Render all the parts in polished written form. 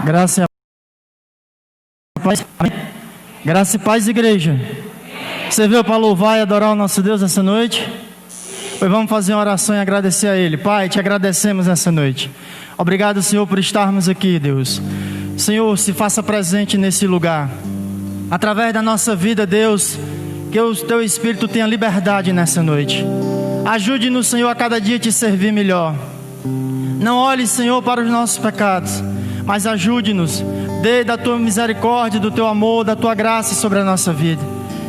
Graça e paz. Graça e paz, igreja. Você veio para louvar e adorar o nosso Deus essa noite? Pois vamos fazer uma oração e agradecer a Ele. Pai, te agradecemos essa noite. Obrigado, Senhor, por estarmos aqui, Deus. Senhor, se faça presente nesse lugar. Através da nossa vida, Deus, que o Teu Espírito tenha liberdade nessa noite. Ajude-nos, Senhor, a cada dia te servir melhor. Não olhe, Senhor, para os nossos pecados, mas ajude-nos. Dê da Tua misericórdia, do Teu amor, da Tua graça sobre a nossa vida.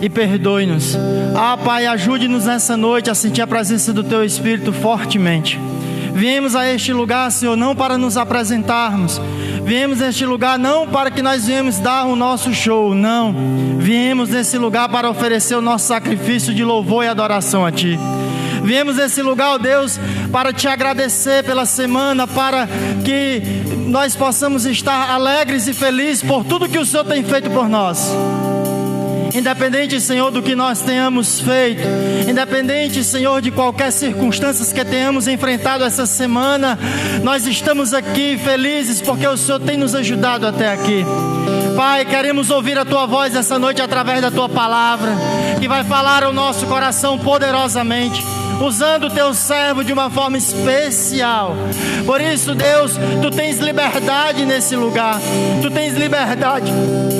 E perdoe-nos. Pai, ajude-nos nessa noite a sentir a presença do Teu Espírito fortemente. Viemos a este lugar, Senhor, não para nos apresentarmos. Viemos neste lugar não para que nós viemos dar o nosso show, não. Viemos nesse lugar para oferecer o nosso sacrifício de louvor e adoração a Ti. Viemos nesse lugar, ó Deus, para Te agradecer pela semana, para que nós possamos estar alegres e felizes por tudo que o Senhor tem feito por nós. Independente, Senhor, do que nós tenhamos feito, independente, Senhor, de qualquer circunstância que tenhamos enfrentado essa semana, nós estamos aqui felizes porque o Senhor tem nos ajudado até aqui. Pai, queremos ouvir a Tua voz essa noite através da Tua palavra, que vai falar ao nosso coração poderosamente, usando o Teu servo de uma forma especial. Por isso, Deus, Tu tens liberdade nesse lugar. Tu tens liberdade,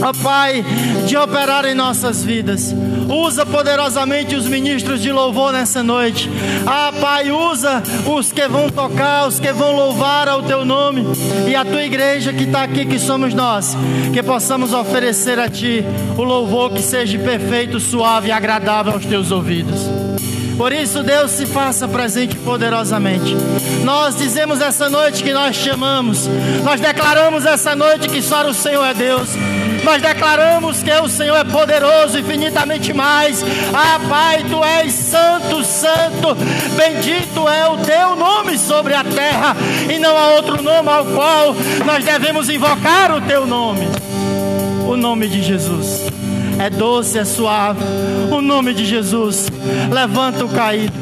ó Pai, de operar em nossas vidas. Usa poderosamente os ministros de louvor nessa noite. Pai, usa os que vão tocar, os que vão louvar ao Teu nome. E a Tua igreja que está aqui, que somos nós, que possamos oferecer a Ti o louvor que seja perfeito, suave e agradável aos Teus ouvidos. Por isso, Deus, se faça presente poderosamente. Nós dizemos essa noite que nós te amamos. Nós declaramos essa noite que só o Senhor é Deus. Nós declaramos que o Senhor é poderoso, infinitamente mais. Pai, Tu és santo, santo. Bendito é o Teu nome sobre a terra, e não há outro nome ao qual nós devemos invocar o Teu nome. O nome de Jesus é doce, é suave. O nome de Jesus levanta o caído.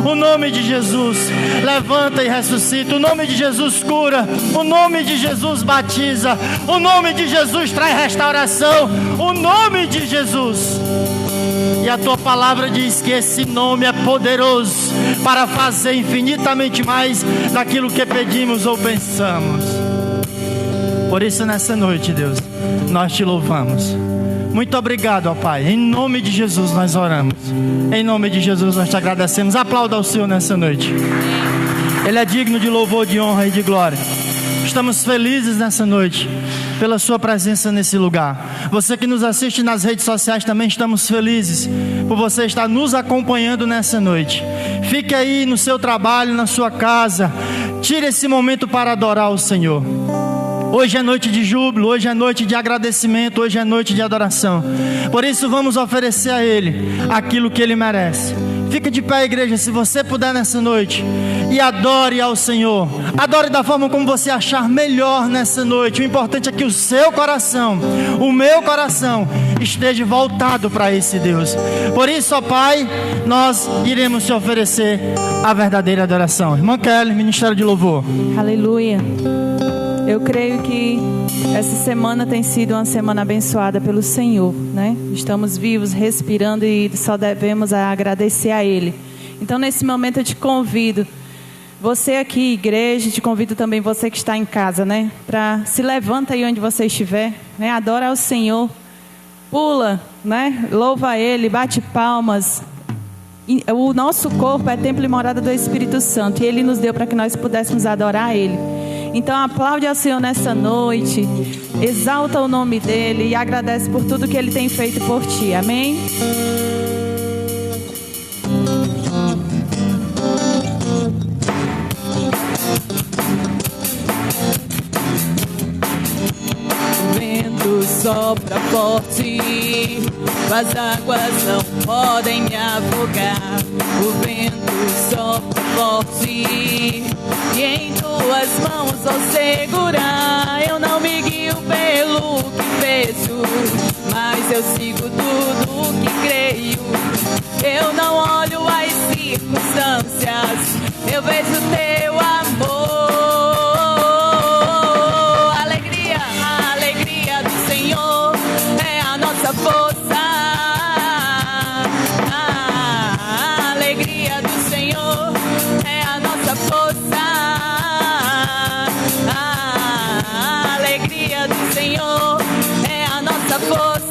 O nome de Jesus levanta e ressuscita. O nome de Jesus cura. O nome de Jesus batiza. O nome de Jesus traz restauração. O nome de Jesus. E a Tua palavra diz que esse nome é poderoso para fazer infinitamente mais daquilo que pedimos ou pensamos. Por isso, nessa noite, Deus, nós Te louvamos. Muito obrigado, ó Pai. Em nome de Jesus nós oramos. Em nome de Jesus nós Te agradecemos. Aplauda ao Senhor nessa noite. Ele é digno de louvor, de honra e de glória. Estamos felizes nessa noite pela Sua presença nesse lugar. Você que nos assiste nas redes sociais também, estamos felizes por você estar nos acompanhando nessa noite. Fique aí no seu trabalho, na sua casa. Tire esse momento para adorar o Senhor. Hoje é noite de júbilo, hoje é noite de agradecimento, hoje é noite de adoração. Por isso vamos oferecer a Ele aquilo que Ele merece. Fica de pé, igreja, se você puder nessa noite, e adore ao Senhor. Adore da forma como você achar melhor nessa noite. O importante é que o seu coração, o meu coração, esteja voltado para esse Deus. Por isso, ó Pai, nós iremos te oferecer a verdadeira adoração. Irmã Kelly, Ministério de Louvor. Aleluia. Eu creio que essa semana tem sido uma semana abençoada pelo Senhor, né? Estamos vivos, respirando, e só devemos agradecer a Ele. Então, nesse momento eu te convido, você aqui, igreja, te convido também você que está em casa, né? Para se levanta aí onde você estiver, né? Adora ao Senhor, pula, né? Louva a Ele, bate palmas. O nosso corpo é templo e morada do Espírito Santo, e Ele nos deu para que nós pudéssemos adorar a Ele. Então aplaude ao Senhor nessa noite, exalta o nome dEle e agradece por tudo que Ele tem feito por ti, amém? O vento sopra forte, as águas não podem me afogar. O vento sopra forte, e em Tuas mãos vou segurar. Eu não me guio pelo que vejo, mas eu sigo tudo o que creio. Eu não olho as circunstâncias, eu vejo Teu amor. Alegria, a alegria do Senhor é a nossa força. A alegria do Senhor é a nossa força. A alegria do Senhor é a nossa força.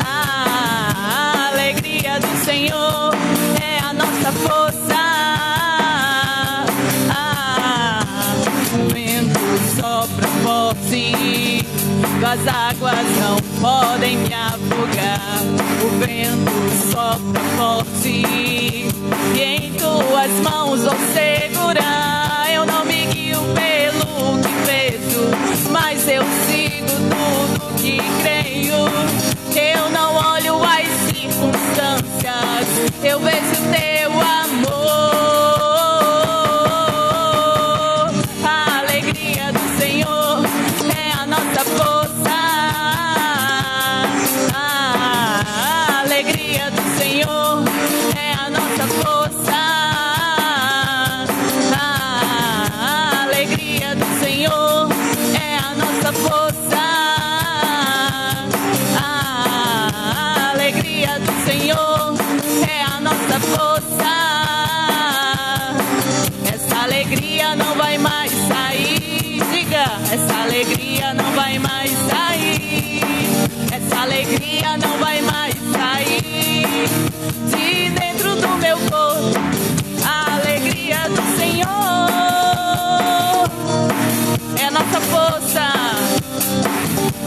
A alegria do Senhor é a nossa força. O vento sopra forte, as águas não podem me afogar. O vento sopra forte, e em Tuas mãos vou segurar. Eu não me guio pelo que vejo, mas eu sigo tudo que creio. Eu não olho as circunstâncias, eu vejo Teu amor. A alegria do Senhor é a nossa força. essa alegria não vai mais sair de dentro do meu corpo. A alegria do Senhor é a nossa força.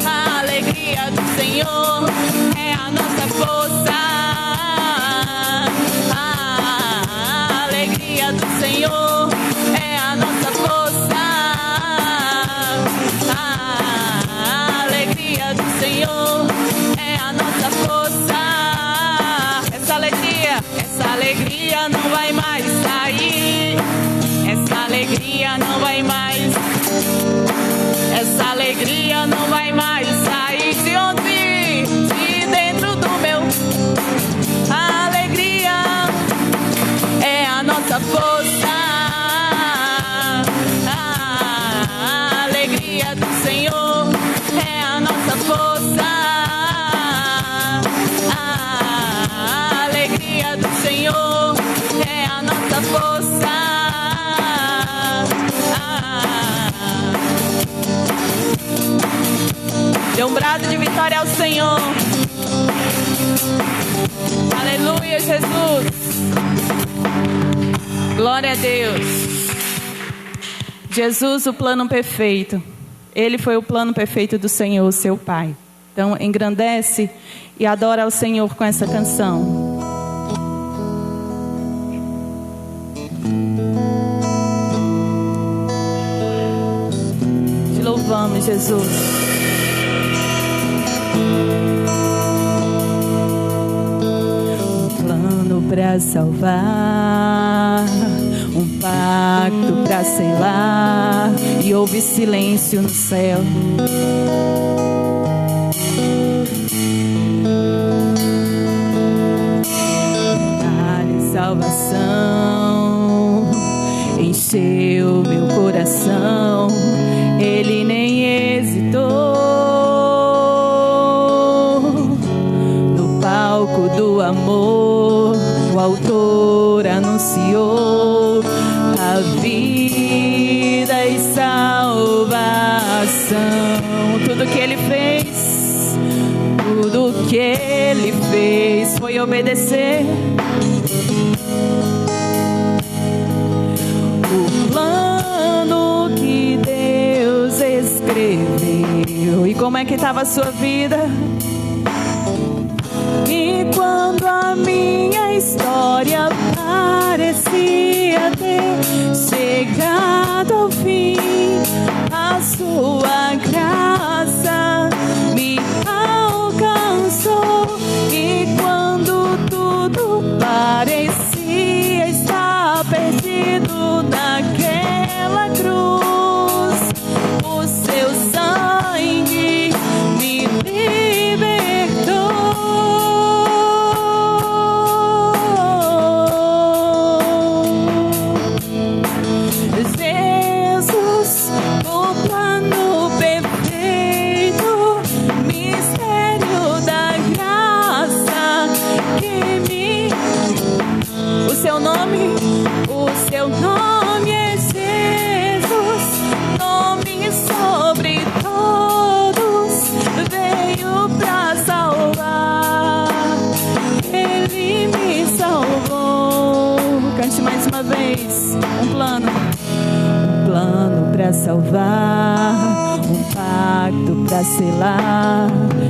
A alegria do Senhor é a nossa força. A alegria do Senhor é a nossa força. A alegria do Senhor é a nossa força. Essa alegria não vai mais sair. Essa alegria não vai mais. Essa alegria não vai mais sair de onde? De dentro do meu. A alegria é a nossa força. A alegria do Senhor é a nossa força. A alegria do Senhor é a nossa força. Dê um brado de vitória ao Senhor. Aleluia, Jesus. Glória a Deus. Jesus, o plano perfeito. Ele foi o plano perfeito do Senhor, seu Pai. Então, engrandece e adora ao Senhor com essa canção. Te louvamos, Jesus. Para salvar, um pacto para selar, e houve silêncio no céu. Dá-lhe salvação, encheu meu coração, ele nem hesitou. No palco do amor, o autor anunciou a vida e salvação. Tudo que ele fez, tudo que ele fez foi obedecer o plano que Deus escreveu. E como é que estava a sua vida? E quando a minha história parecia ter chegado ao fim, a sua graça me alcançou. E quando tudo parecia estar perdido naquela cruz, o seu sangue me libertou. O seu nome é Jesus, nome sobre todos, veio pra salvar, ele me salvou. Cante mais uma vez. Um plano pra salvar, um pacto pra selar.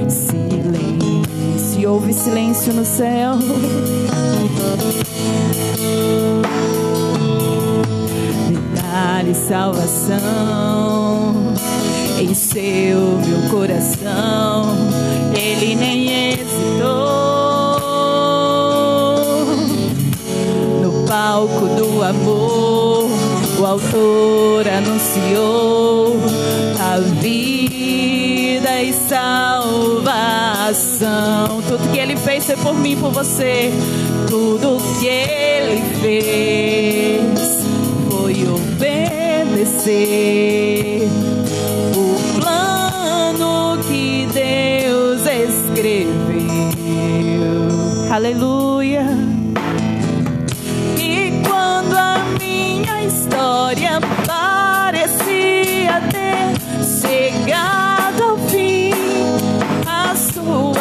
Silêncio, houve silêncio no céu. Dá-lhe salvação, encheu meu coração, ele nem hesitou. No palco do amor, o autor anunciou a vida e salvação. Tudo que ele fez foi por mim, por você. Tudo que ele fez foi obedecer o plano que Deus escreveu. Aleluia. E quando a minha história parecia ter chegado ao fim, a sua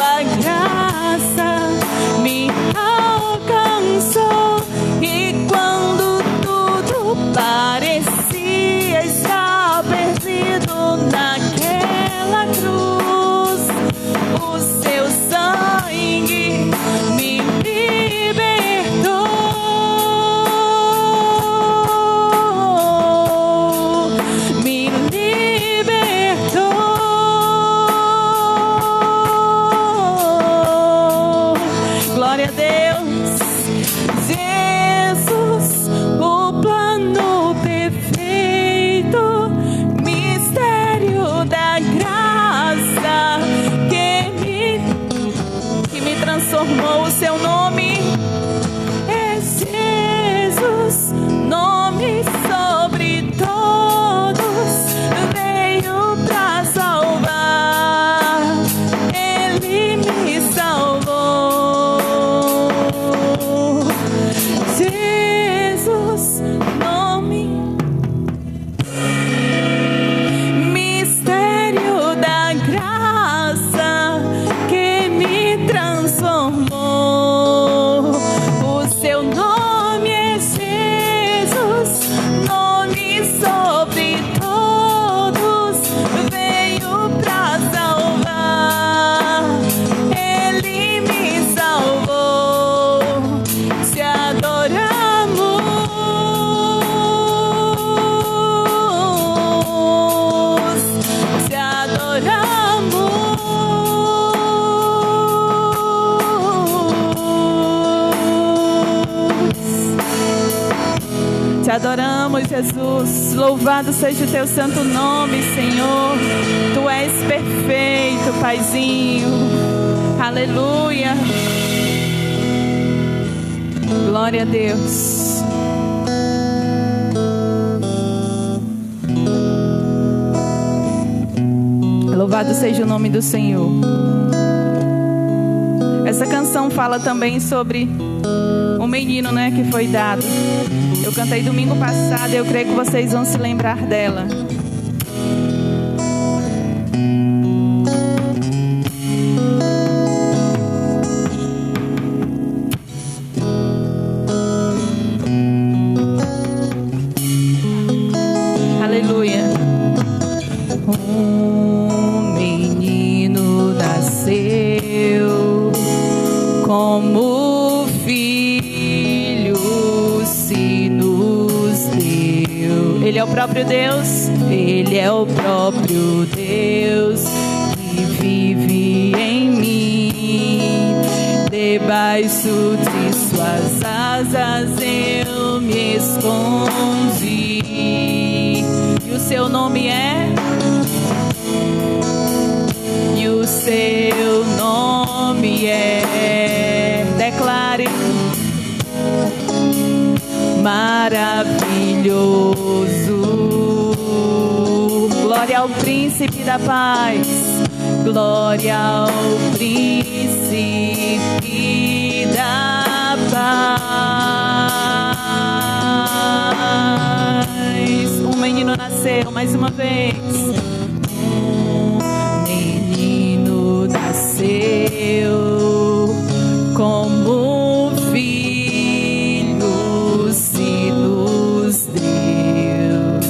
Glória a Deus. Jesus, o plano perfeito, mistério da graça que me transformou. O seu nome é Jesus, nome sobre todos, veio pra salvar, Ele me salvou. Jesus, nome, mistério da graça que me transformou. O seu nome é Jesus, nome sobre todos, veio pra salvar, Ele me salvou. Se adoramos, se adoramos, te adoramos, Jesus. Louvado seja o teu santo nome, Senhor. Tu és perfeito, Paizinho. Aleluia. Glória a Deus. Louvado seja o nome do Senhor. Essa canção fala também sobre um menino, né, que foi dado. Eu cantei domingo passado e eu creio que vocês vão se lembrar dela. Aleluia. Um menino nasceu como filho se nos deu. Ele é o próprio Deus, Ele é o próprio Deus que vive em mim. Debaixo de suas asas eu me escondi. E o seu nome é? E o seu nome é? Declare. Maravilhoso. Glória ao príncipe da paz. Glória ao príncipe da paz. Um menino nasceu mais uma vez. Um menino nasceu como filho se nos deu.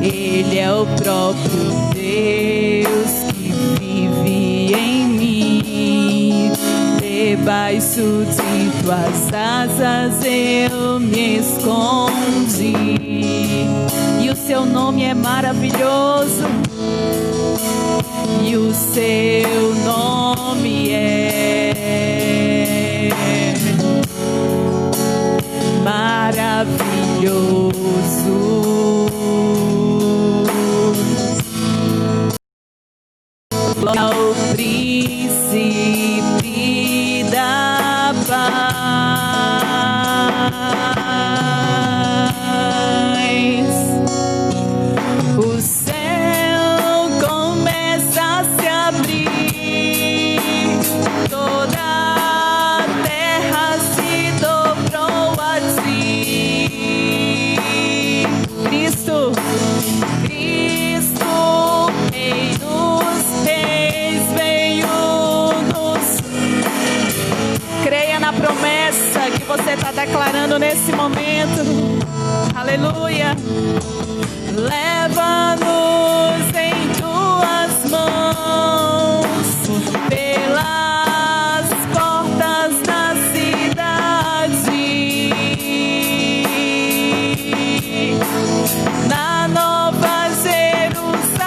Ele é o próprio Deus que vive em mim. Debaixo de tuas asas eu me escondi. E o seu nome é maravilhoso. E o seu nome é maravilhoso. Glória ao príncipe da paz. O céu começa a se abrir, toda a terra se dobrou a ti. Cristo, Rei dos Reis, veio nos. Creia na promessa que você está declarando nesse momento. Aleluia. Leva-nos em tuas mãos pelas portas da cidade, na Nova Jerusalém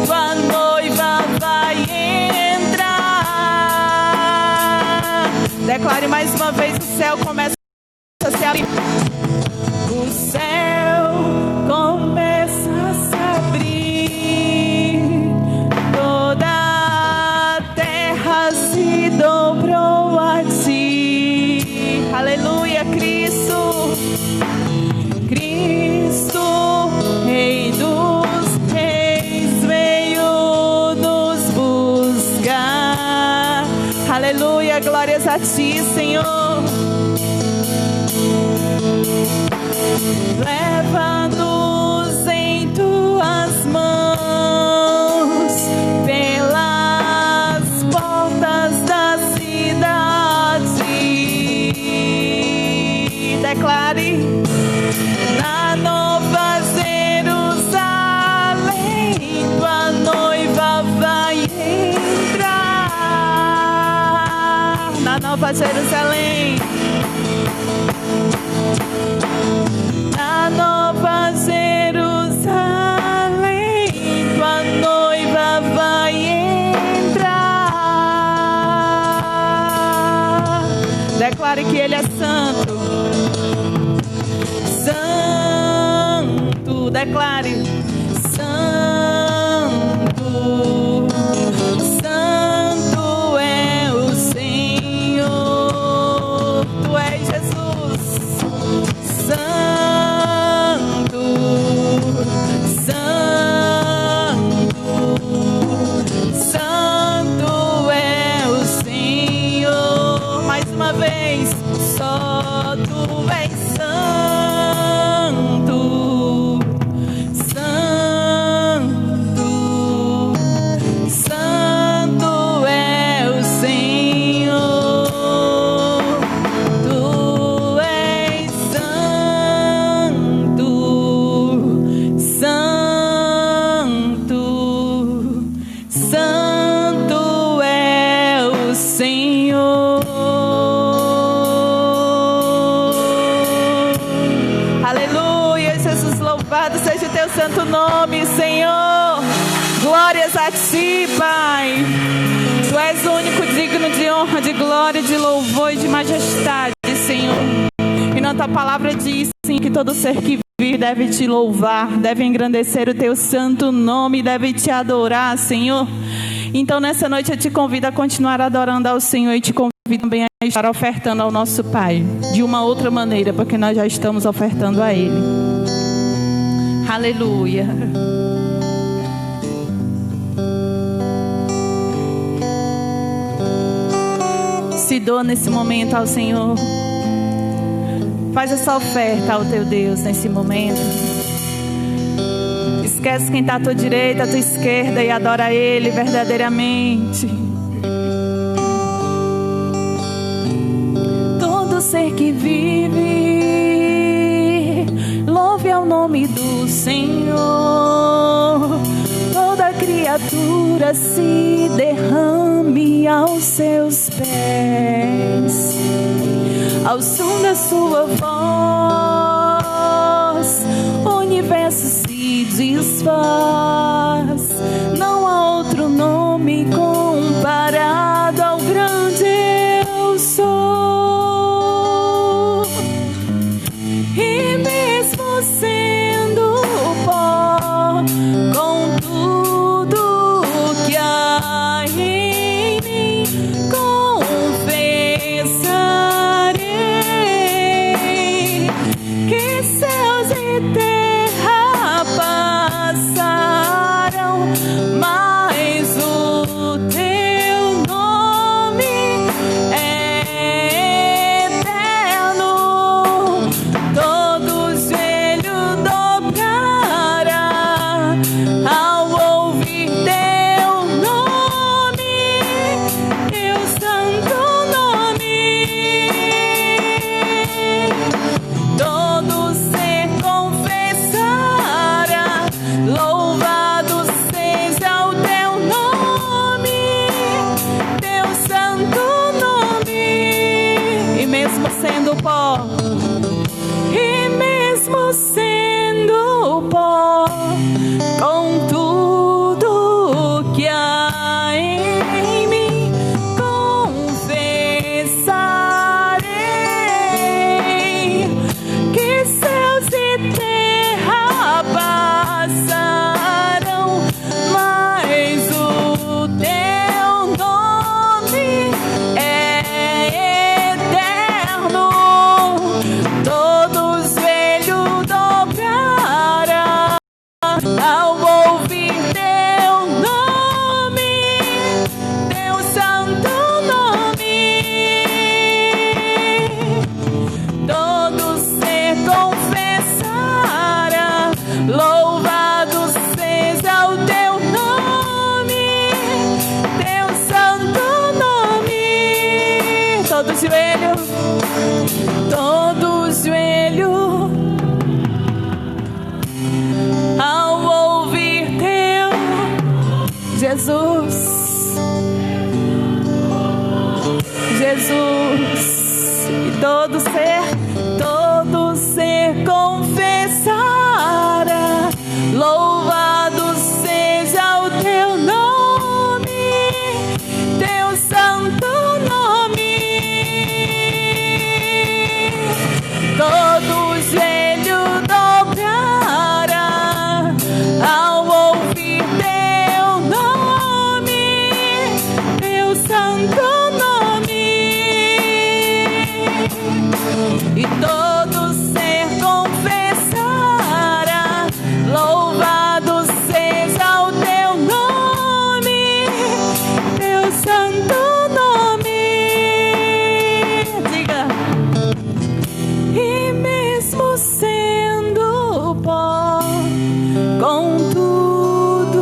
tua noiva vai entrar. Declare mais uma vez, o céu começa a se abrir. O céu começa a se abrir. Toda a terra se dobrou a ti. Aleluia, Cristo. Cristo, Rei dos Reis, veio nos buscar. Aleluia, glórias a ti, Senhor. Leva-nos em tuas mãos pelas portas da cidade. Declare: na Nova Jerusalém, tua noiva vai entrar. Na Nova Jerusalém, na Nova Jerusalém, tua noiva vai entrar. Declare que Ele é santo. Santo, declare: Santo, Santo é o Senhor. Tu és Jesus. Santo, Santo, Santo é o Senhor. Mais uma vez, só tu és santo, santo, santo é o Senhor. Tu és santo, santo, santo é o Senhor. Aleluia, Jesus, louvado seja o teu santo nome, Senhor. Glórias a ti, Pai. Tu és o único digno de honra, de glória, de louvor e de majestade, Senhor. E na tua palavra diz, sim, que todo ser que vive deve te louvar, deve engrandecer o teu santo nome, deve te adorar, Senhor. Então nessa noite eu te convido a continuar adorando ao Senhor e te convido também a estar ofertando ao nosso Pai de uma outra maneira, porque nós já estamos ofertando a Ele. Aleluia. Se doa nesse momento ao Senhor. Faz essa oferta ao teu Deus nesse momento. Esquece quem está à tua direita, à tua esquerda e adora Ele verdadeiramente. Todo ser que vive, louve ao nome do Senhor. Toda criatura se derrame aos seus pés. Ao som da sua voz, o universo se desfaz. Não há outro nome comparado ao grande eu sou. E mesmo sendo pó, com tudo que há em mim, confessarei que céus e terra passarão, joelho, ao ouvir teu Jesus, Jesus, e todo ser confessará, louvado seja o teu nome, teu santo nome. Todo joelho dobrará ao ouvir teu nome, teu santo nome. E todo ser confessará, louvado seja o teu nome, teu santo nome. Diga. E mesmo sendo pó, contudo,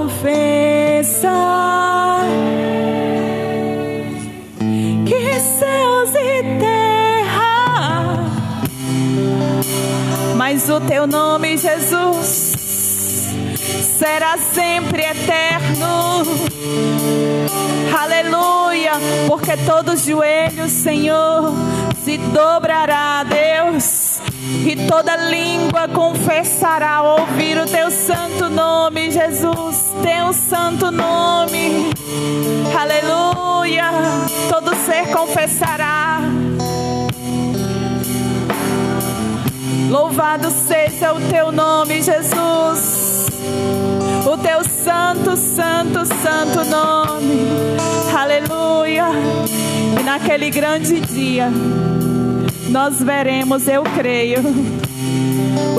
confessar que céus e terra, mas o teu nome, Jesus, será sempre eterno. Aleluia, porque todo joelho, Senhor, se dobrará a Deus, e toda língua confessará ao ouvir o teu santo nome, Jesus, teu santo nome. Aleluia, todo ser confessará. Louvado seja o teu nome, Jesus, o teu santo, santo, santo nome. Aleluia. E naquele grande dia nós veremos, eu creio,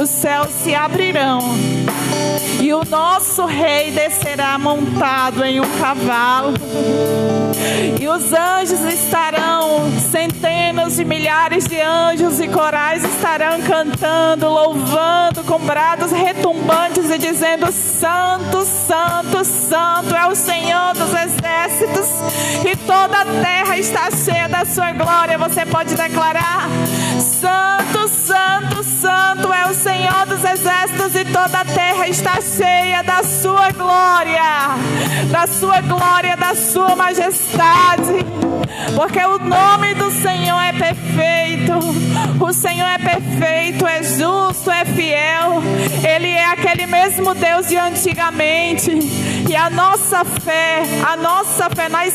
os céus se abrirão e o nosso rei descerá montado em um cavalo, e os anjos estarão, centenas de milhares de anjos e corais estarão cantando, louvando com brados retumbantes e dizendo: Santo, Santo, Santo é o Senhor dos exércitos, e toda a terra está cheia da sua glória. Você pode declarar: Santo, Santo, Santo é o Senhor dos exércitos, e toda a terra está cheia da sua glória, da sua glória, da sua majestade, porque o nome do Senhor é perfeito. O Senhor é perfeito, é justo, é fiel. Ele é aquele mesmo Deus de antigamente. E a nossa fé, nós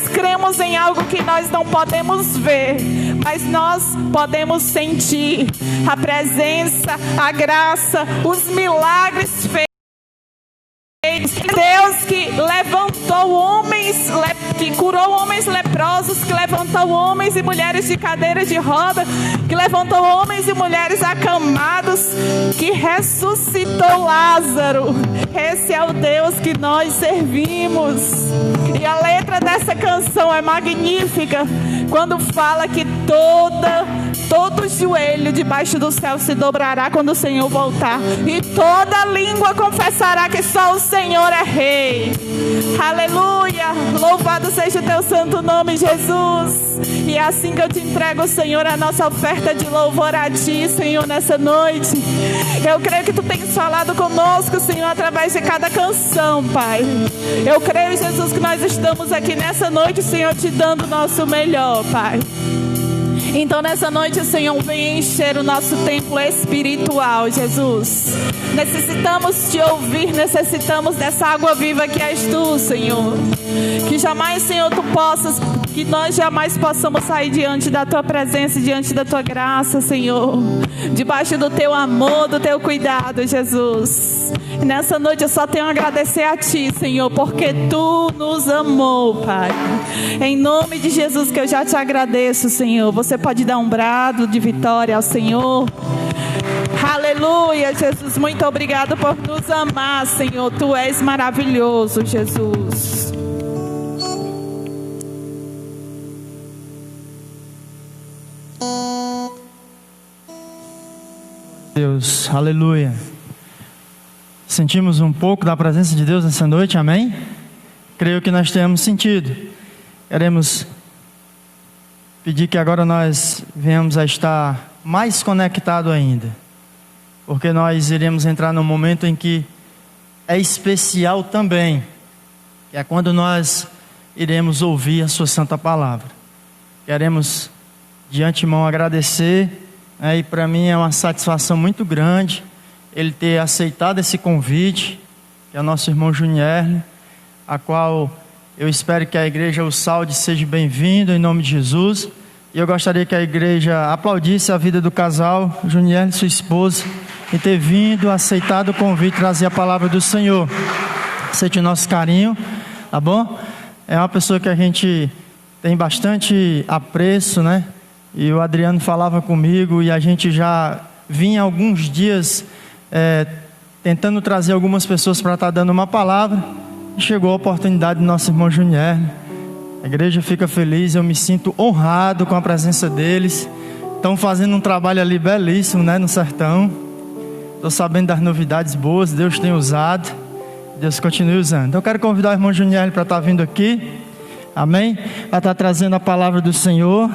cremos em algo que nós não podemos ver, mas nós podemos sentir a presença, a graça, os milagres feitos. Deus que levantou homens, que curou homens leprosos, que levantou homens e mulheres de cadeira de roda, que levantou homens e mulheres acamados, que ressuscitou Lázaro. Esse é o Deus que nós servimos. E a letra dessa canção é magnífica, quando fala que todo joelho debaixo do céu se dobrará quando o Senhor voltar, e toda língua confessará que só o Senhor é Rei. Aleluia, louvado seja o teu santo nome, Jesus. E é assim que eu te entrego, Senhor, a nossa oferta de louvor a ti, Senhor, nessa noite. Eu creio que tu tens falado conosco, Senhor, através de cada canção, Pai. Eu creio, Jesus, que nós estamos aqui nessa noite, Senhor, te dando o nosso melhor, Pai. Então nessa noite, Senhor, vem encher o nosso templo espiritual, Jesus. Necessitamos te ouvir, necessitamos dessa água viva que és tu, Senhor. Que jamais, Senhor, que nós jamais possamos sair diante da tua presença, diante da tua graça, Senhor, debaixo do teu amor, do teu cuidado, Jesus. E nessa noite eu só tenho a agradecer a ti, Senhor, porque tu nos amou, Pai. Em nome de Jesus que eu já te agradeço, Senhor. Você pode dar um brado de vitória ao Senhor. Aleluia, Jesus, muito obrigado por nos amar, Senhor. Tu és maravilhoso, Jesus. Deus, aleluia. Sentimos um pouco da presença de Deus nessa noite, amém? creio que nós tenhamos sentido. Queremos pedir que agora nós venhamos a estar mais conectado ainda, porque nós iremos entrar num momento em que é especial também, que é quando nós iremos ouvir a sua santa palavra. Queremos de antemão agradecer, e para mim é uma satisfação muito grande ele ter aceitado esse convite, que é o nosso irmão Junierle, a qual eu espero que a igreja o salde, seja bem-vindo em nome de Jesus. E eu gostaria que a igreja aplaudisse a vida do casal, Junierle e sua esposa, em ter vindo, aceitado o convite, trazer a palavra do Senhor. Aceite o nosso carinho, tá bom? É uma pessoa que a gente tem bastante apreço, né? E o Adriano falava comigo e a gente já vinha alguns dias tentando trazer algumas pessoas para estar dando uma palavra. E chegou a oportunidade do nosso irmão Junierle. A igreja fica feliz, eu me sinto honrado com a presença deles. Estão fazendo um trabalho ali belíssimo, né, no sertão. Estou sabendo das novidades boas, Deus tem usado, Deus continue usando. Então eu quero convidar o irmão Junierle para estar vindo aqui, amém? Para estar trazendo a palavra do Senhor.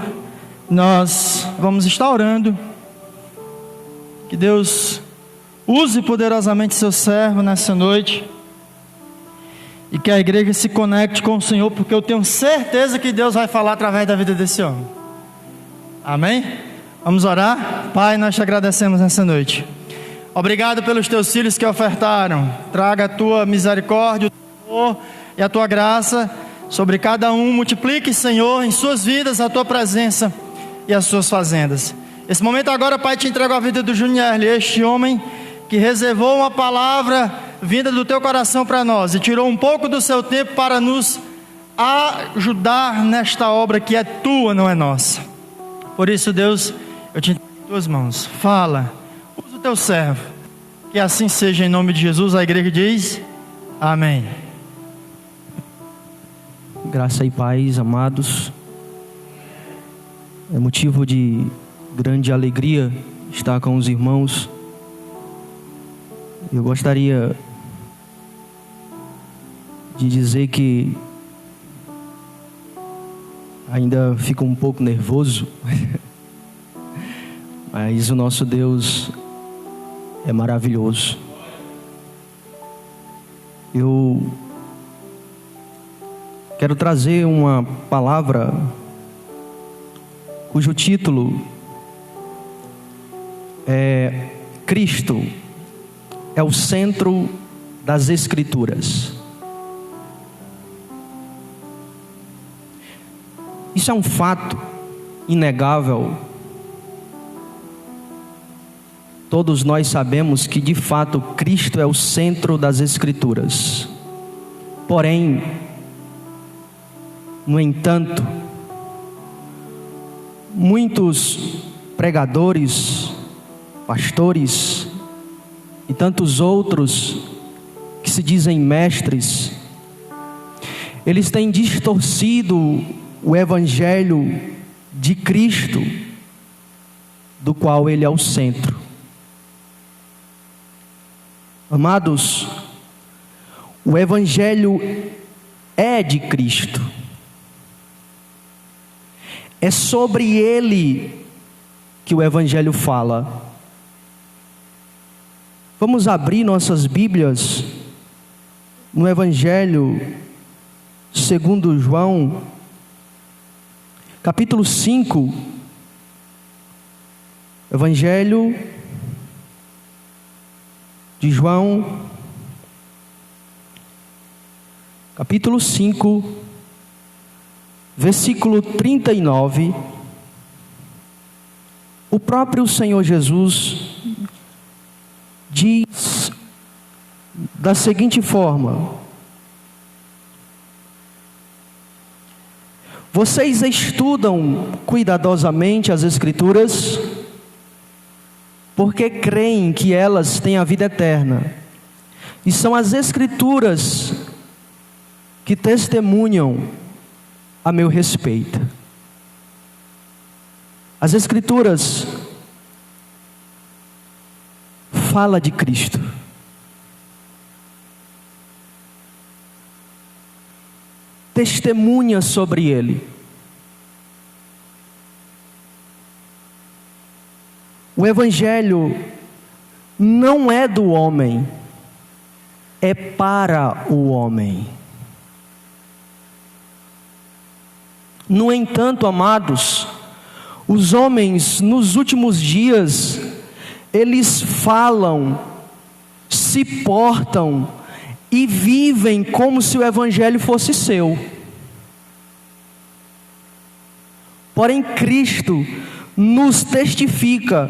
Nós vamos estar orando, que Deus use poderosamente seu servo nessa noite, e que a igreja se conecte com o Senhor, porque eu tenho certeza que Deus vai falar através da vida desse homem, amém? Vamos orar? Pai, nós te agradecemos nessa noite, obrigado pelos teus filhos que ofertaram. Traga a tua misericórdia, o teu amor e a tua graça sobre cada um. Multiplique, Senhor, em suas vidas a tua presença e as suas fazendas. Esse momento agora, Pai, te entrego a vida do Junierle, este homem que reservou uma palavra vinda do teu coração para nós e tirou um pouco do seu tempo para nos ajudar nesta obra que é tua, não é nossa. Por isso, Deus, eu te entrego em tuas mãos. Fala, usa o teu servo, que assim seja em nome de Jesus. A igreja diz amém. Graça e paz, amados. É motivo de grande alegria estar com os irmãos. Eu gostaria de dizer que ainda fico um pouco nervoso, mas o nosso Deus é maravilhoso. Eu quero trazer uma palavra cujo título é Cristo é o centro das Escrituras. Isso é um fato inegável. Todos nós sabemos que de fato Cristo é o centro das Escrituras. Porém, no entanto, muitos pregadores, pastores e tantos outros que se dizem mestres, eles têm distorcido o evangelho de Cristo, do qual ele é o centro. Amados, o evangelho é de Cristo. É sobre ele que o evangelho fala. Vamos abrir nossas Bíblias no Evangelho segundo João, capítulo 5. Evangelho de João, capítulo 5, versículo 39. O próprio Senhor Jesus diz da seguinte forma: vocês estudam cuidadosamente as Escrituras, porque creem que elas têm a vida eterna, e são as Escrituras que testemunham a meu respeito. As Escrituras fala de Cristo. testemunha sobre ele. O Evangelho não é do homem, é para o homem. No entanto, amados, os homens nos últimos dias, eles falam, se portam e vivem como se o Evangelho fosse seu. Porém, Cristo nos testifica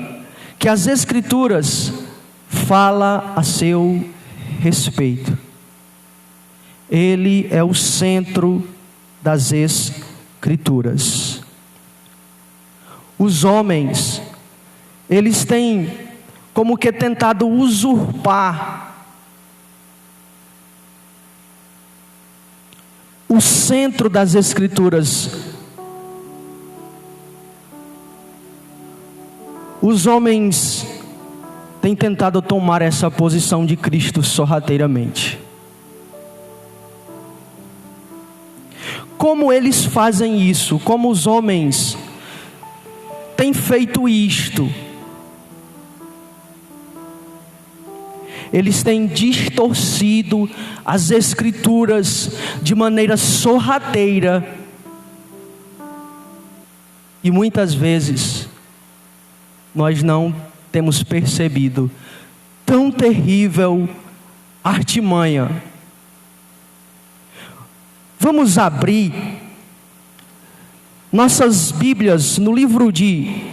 que as Escrituras falam a seu respeito. Ele é o centro das Escrituras. Os homens, eles têm como que tentado usurpar o centro das Escrituras. Os homens têm tentado tomar essa posição de Cristo sorrateiramente. Como eles fazem isso? Como os homens têm feito isto? Eles têm distorcido as Escrituras de maneira sorrateira. E muitas vezes nós não temos percebido tão terrível artimanha. Vamos abrir nossas Bíblias no livro de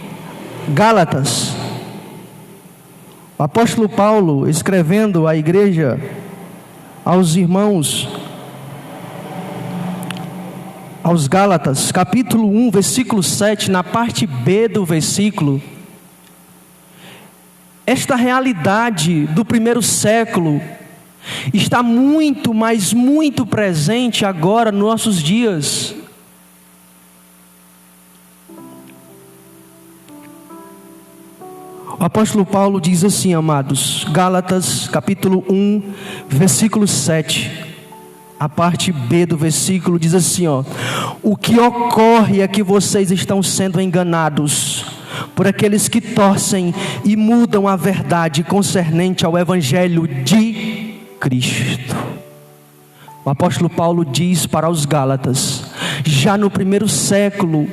Gálatas. O apóstolo Paulo, escrevendo à igreja, aos irmãos, aos Gálatas, capítulo 1, versículo 7, na parte B do versículo, esta realidade do primeiro século está muito, mas muito presente agora nos nossos dias. O apóstolo Paulo diz assim, amados, Gálatas capítulo 1, versículo 7, a parte B do versículo diz assim, o que ocorre é que vocês estão sendo enganados por aqueles que torcem e mudam a verdade concernente ao Evangelho de Cristo. O apóstolo Paulo diz para os Gálatas, já no primeiro século,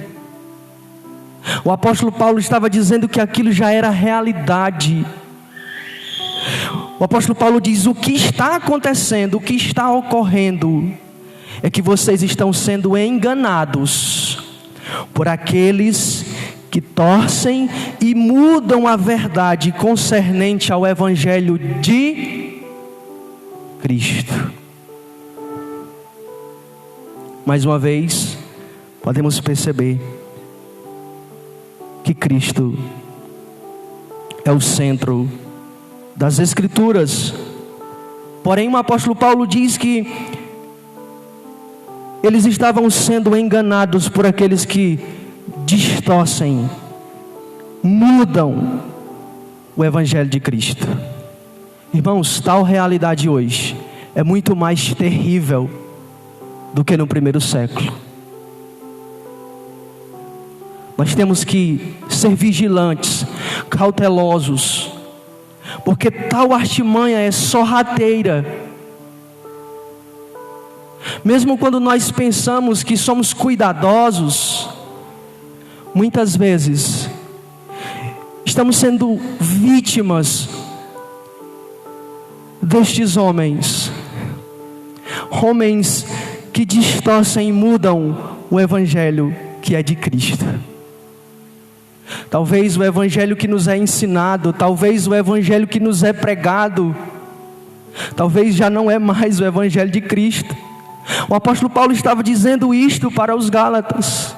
o apóstolo Paulo estava dizendo que aquilo já era realidade. O apóstolo Paulo diz, o que está acontecendo, o que está ocorrendo, é que vocês estão sendo enganados por aqueles que torcem e mudam a verdade concernente ao Evangelho de Cristo. Mais uma vez, podemos perceber que Cristo é o centro das Escrituras. Porém, o apóstolo Paulo diz que eles estavam sendo enganados por aqueles que distorcem, mudam o Evangelho de Cristo. Irmãos, tal realidade hoje é muito mais terrível do que no primeiro século. Nós temos que ser vigilantes, cautelosos, porque tal artimanha é sorrateira. Mesmo quando nós pensamos que somos cuidadosos, muitas vezes estamos sendo vítimas destes homens que distorcem e mudam o Evangelho que é de Cristo. Talvez o Evangelho que nos é ensinado, talvez o Evangelho que nos é pregado, talvez já não é mais o Evangelho de Cristo. O apóstolo Paulo estava dizendo isto para os Gálatas.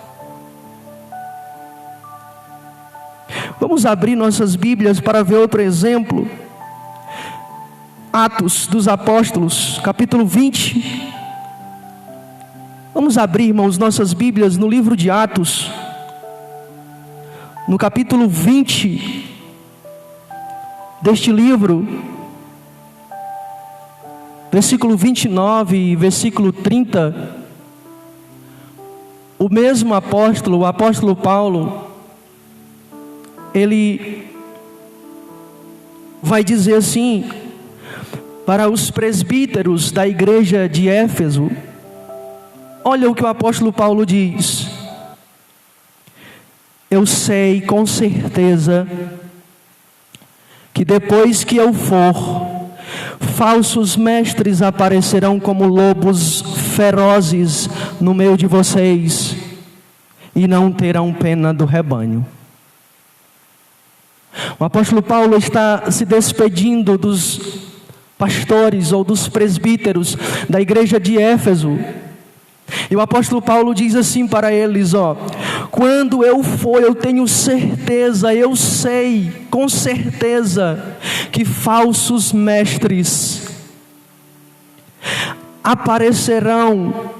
Vamos abrir nossas Bíblias para ver outro exemplo. Atos dos Apóstolos, capítulo 20. Vamos abrir, irmãos, nossas Bíblias no livro de Atos, no capítulo 20 deste livro, versículo 29 e versículo 30. O mesmo apóstolo, o apóstolo Paulo, ele vai dizer assim para os presbíteros da igreja de Éfeso. Olha o que o apóstolo Paulo diz: eu sei com certeza que depois que eu for, falsos mestres aparecerão como lobos ferozes no meio de vocês, e não terão pena do rebanho. O apóstolo Paulo está se despedindo dos pastores ou dos presbíteros da igreja de Éfeso. E o apóstolo Paulo diz assim para eles: quando eu for, eu tenho certeza, eu sei com certeza que falsos mestres aparecerão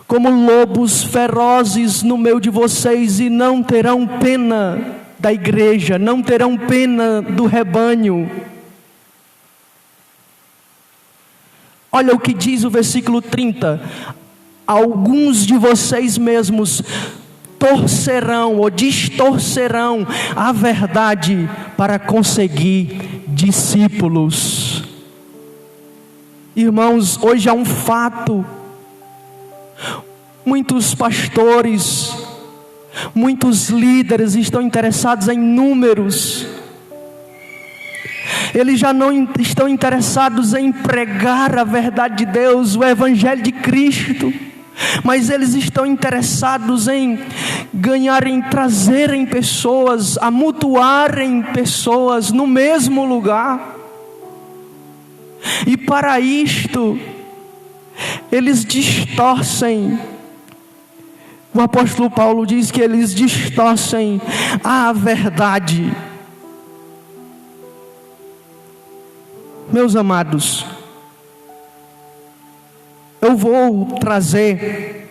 como lobos ferozes no meio de vocês, e não terão pena da igreja, não terão pena do rebanho. Olha o que diz o versículo 30: alguns de vocês mesmos torcerão ou distorcerão a verdade para conseguir discípulos. Irmãos, hoje há um fato: muitos pastores, muitos líderes estão interessados em números. Eles já não estão interessados em pregar a verdade de Deus, o Evangelho de Cristo, mas eles estão interessados em ganharem, trazerem pessoas, amontoarem pessoas no mesmo lugar. E para isto, eles distorcem. O apóstolo Paulo diz que eles distorcem a verdade. Meus amados, eu vou trazer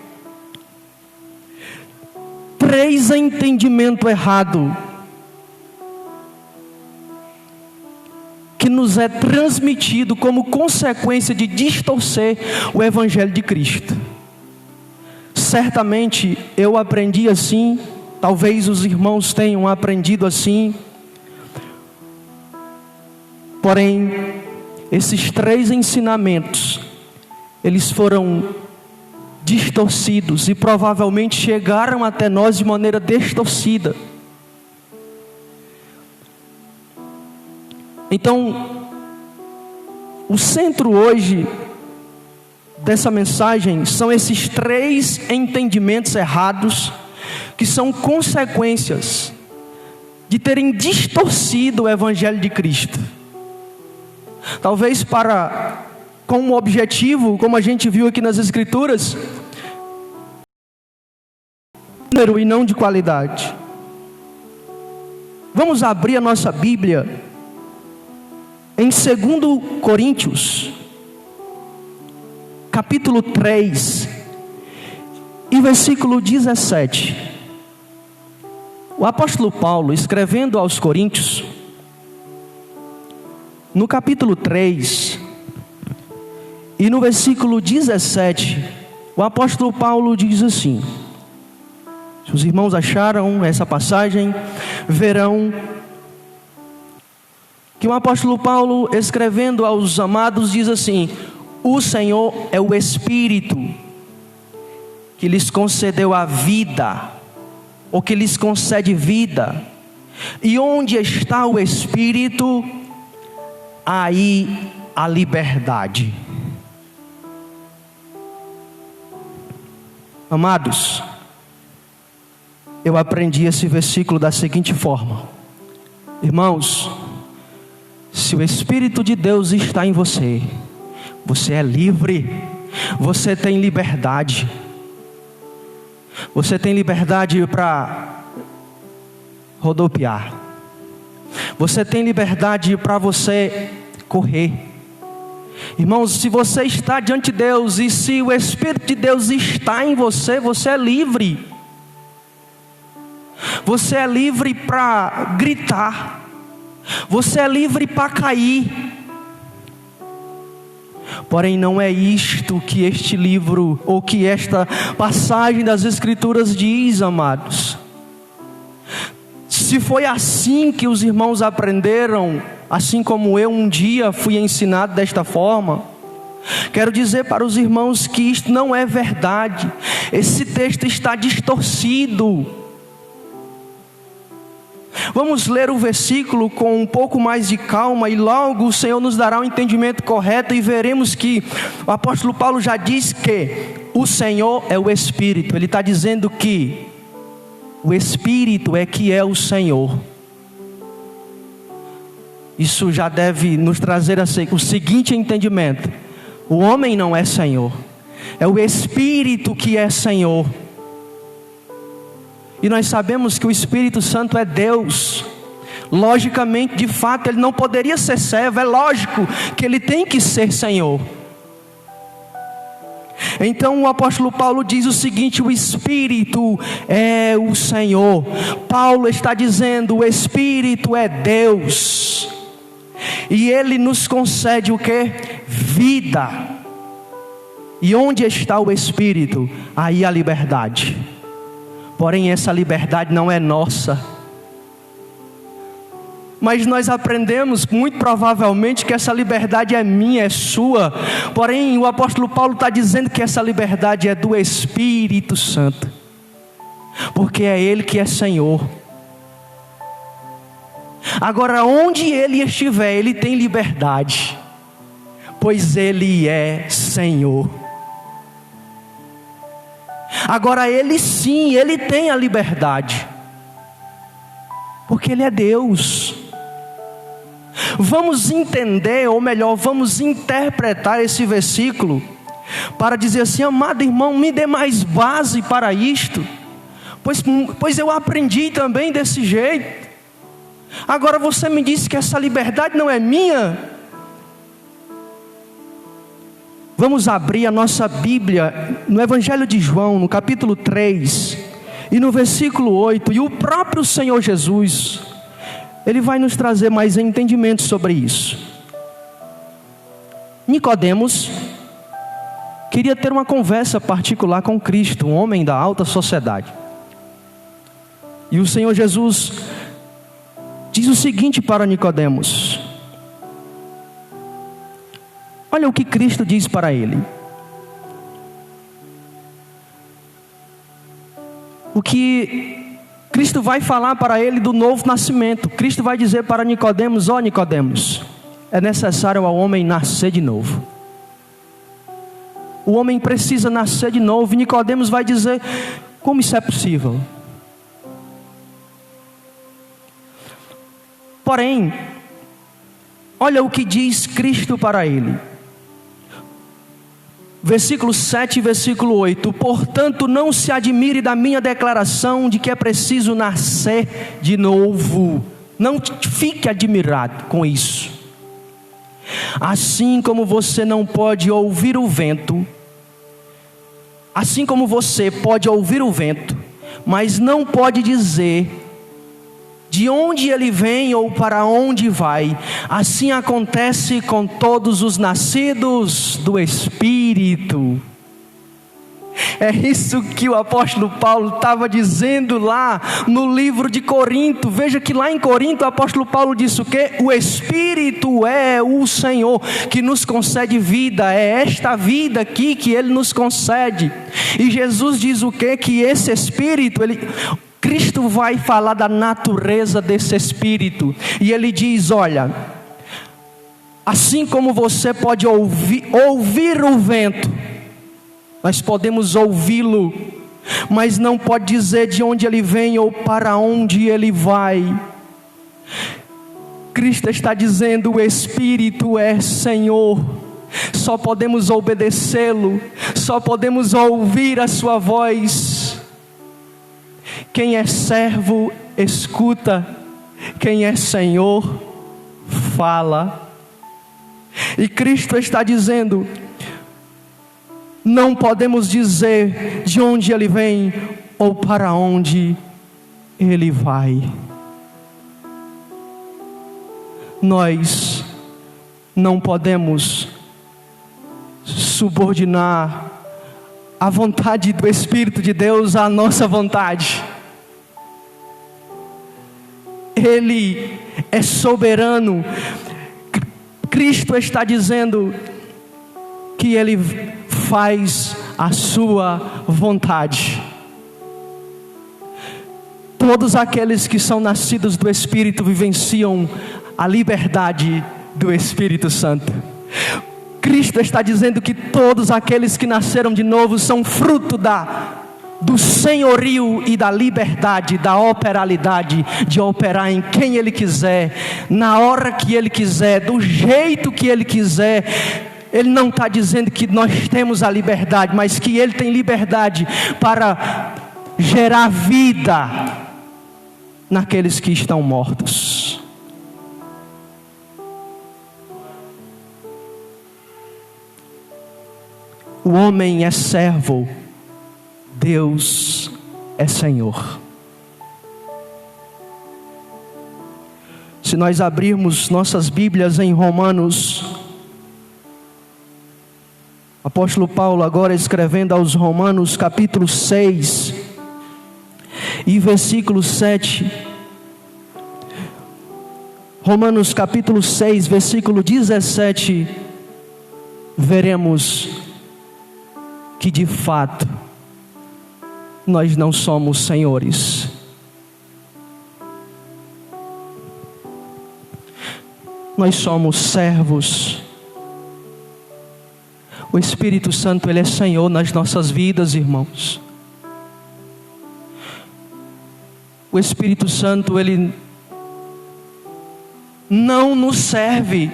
3 entendimentos errados que nos é transmitido como consequência de distorcer o Evangelho de Cristo. Certamente eu aprendi assim, talvez os irmãos tenham aprendido assim, porém esses 3 ensinamentos, eles foram distorcidos e provavelmente chegaram até nós de maneira distorcida. Então, o centro hoje dessa mensagem são esses 3 entendimentos errados, que são consequências de terem distorcido o Evangelho de Cristo. Talvez com um objetivo, como a gente viu aqui nas Escrituras, número e não de qualidade. Vamos abrir a nossa Bíblia em 2 Coríntios, capítulo 3, e versículo 17. O apóstolo Paulo, escrevendo aos Coríntios, no capítulo 3 e no versículo 17, o apóstolo Paulo diz assim: se os irmãos acharam essa passagem, verão que o apóstolo Paulo, escrevendo aos amados, diz assim: o Senhor é o Espírito que lhes concedeu a vida, ou que lhes concede vida, e onde está o Espírito, aí a liberdade. Amados, eu aprendi esse versículo da seguinte forma: irmãos, se o Espírito de Deus está em você, você é livre, você tem liberdade. Você tem liberdade para rodopiar. Você tem liberdade para você correr. Irmãos, se você está diante de Deus e se o Espírito de Deus está em você, você é livre. Você é livre para gritar. Você é livre para cair. Porém, não é isto que este livro, ou que esta passagem das Escrituras diz, amados. Se foi assim que os irmãos aprenderam, assim como eu um dia fui ensinado desta forma, quero dizer para os irmãos que isto não é verdade. Esse texto está distorcido. Vamos ler o versículo com um pouco mais de calma, e logo o Senhor nos dará o entendimento correto, e veremos que o apóstolo Paulo já diz que o Senhor é o Espírito. Ele está dizendo que o Espírito é que é o Senhor. Isso já deve nos trazer o seguinte entendimento: o homem não é Senhor, é o Espírito que é Senhor. E nós sabemos que o Espírito Santo é Deus. Logicamente, de fato, ele não poderia ser servo. É lógico que ele tem que ser Senhor. Então o apóstolo Paulo diz o seguinte: o Espírito é o Senhor. Paulo está dizendo: o Espírito é Deus, e ele nos concede o que? Vida. E onde está o Espírito? Aí a liberdade. Porém, essa liberdade não é nossa. Mas nós aprendemos, muito provavelmente, que essa liberdade é minha, é sua. Porém, o apóstolo Paulo está dizendo que essa liberdade é do Espírito Santo, porque é Ele que é Senhor. Agora, onde Ele estiver, Ele tem liberdade, pois Ele é Senhor. Agora, Ele sim, Ele tem a liberdade, porque Ele é Deus. Vamos entender, ou melhor, vamos interpretar esse versículo para dizer assim: amado irmão, me dê mais base para isto, pois eu aprendi também desse jeito. Agora você me disse que essa liberdade não é minha. Vamos abrir a nossa Bíblia no Evangelho de João, no capítulo 3 e no versículo 8. E o próprio Senhor Jesus, Ele vai nos trazer mais entendimento sobre isso. Nicodemos queria ter uma conversa particular com Cristo, um homem da alta sociedade. E o Senhor Jesus diz o seguinte para Nicodemos. Olha o que Cristo diz para ele. O que Cristo vai falar para ele do novo nascimento. Cristo vai dizer para Nicodemos: ó Nicodemos, é necessário ao homem nascer de novo. O homem precisa nascer de novo. E Nicodemos vai dizer: como isso é possível? Porém, olha o que diz Cristo para ele. Versículo 7 e versículo 8. Portanto, não se admire da minha declaração de que é preciso nascer de novo. Não fique admirado com isso. Assim como você não pode ouvir o vento, assim como você pode ouvir o vento, mas não pode dizer de onde ele vem ou para onde vai, assim acontece com todos os nascidos do Espírito. É isso que o apóstolo Paulo estava dizendo lá no livro de Corinto. Veja que lá em Corinto o apóstolo Paulo disse o quê? O Espírito é o Senhor que nos concede vida. É esta vida aqui que Ele nos concede. E Jesus diz o quê? Que esse Espírito, Cristo vai falar da natureza desse Espírito. E Ele diz: olha, assim como você pode ouvir o vento, nós podemos ouvi-lo, mas não pode dizer de onde ele vem ou para onde ele vai. Cristo está dizendo: o Espírito é Senhor. Só podemos obedecê-lo, só podemos ouvir a sua voz. Quem é servo, escuta. Quem é Senhor, fala. E Cristo está dizendo: não podemos dizer de onde Ele vem ou para onde Ele vai. Nós não podemos subordinar a vontade do Espírito de Deus à nossa vontade. Ele é soberano. Cristo está dizendo que Ele faz a sua vontade. Todos aqueles que são nascidos do Espírito vivenciam a liberdade do Espírito Santo. Cristo está dizendo que todos aqueles que nasceram de novo são fruto do senhorio e da liberdade, da operalidade, de operar em quem Ele quiser, na hora que Ele quiser, do jeito que Ele quiser. Ele não está dizendo que nós temos a liberdade, mas que Ele tem liberdade para gerar vida naqueles que estão mortos. O homem é servo, Deus é Senhor. Se nós abrirmos nossas Bíblias em Romanos, apóstolo Paulo agora escrevendo aos Romanos capítulo 6 e versículo 7. Romanos capítulo 6, versículo 17, veremos que de fato nós não somos senhores. Nós somos servos. O Espírito Santo, Ele é Senhor nas nossas vidas, irmãos. O Espírito Santo, Ele não nos serve.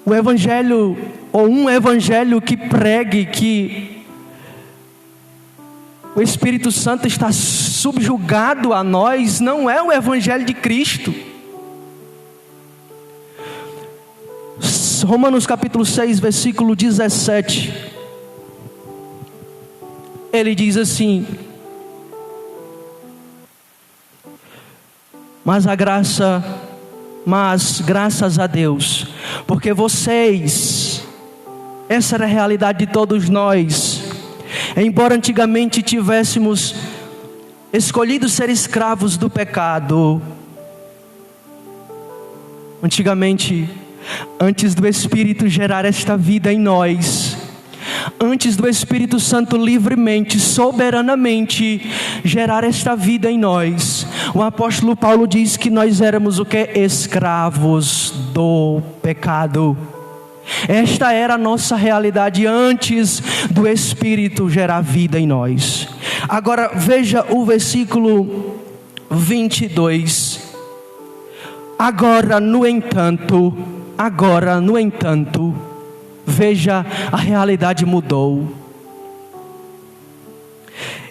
O Evangelho, ou um Evangelho que pregue que o Espírito Santo está subjugado a nós, não é o Evangelho de Cristo. Romanos capítulo 6, versículo 17. Ele diz assim: mas graças a Deus, porque vocês, essa era a realidade de todos nós, embora antigamente tivéssemos escolhido ser escravos do pecado, antigamente, antes do Espírito gerar esta vida em nós, antes do Espírito Santo livremente, soberanamente gerar esta vida em nós, o apóstolo Paulo diz que nós éramos o que? Escravos do pecado. Esta era a nossa realidade antes do Espírito gerar vida em nós. Agora veja o versículo 22. Agora no entanto, veja, a realidade mudou.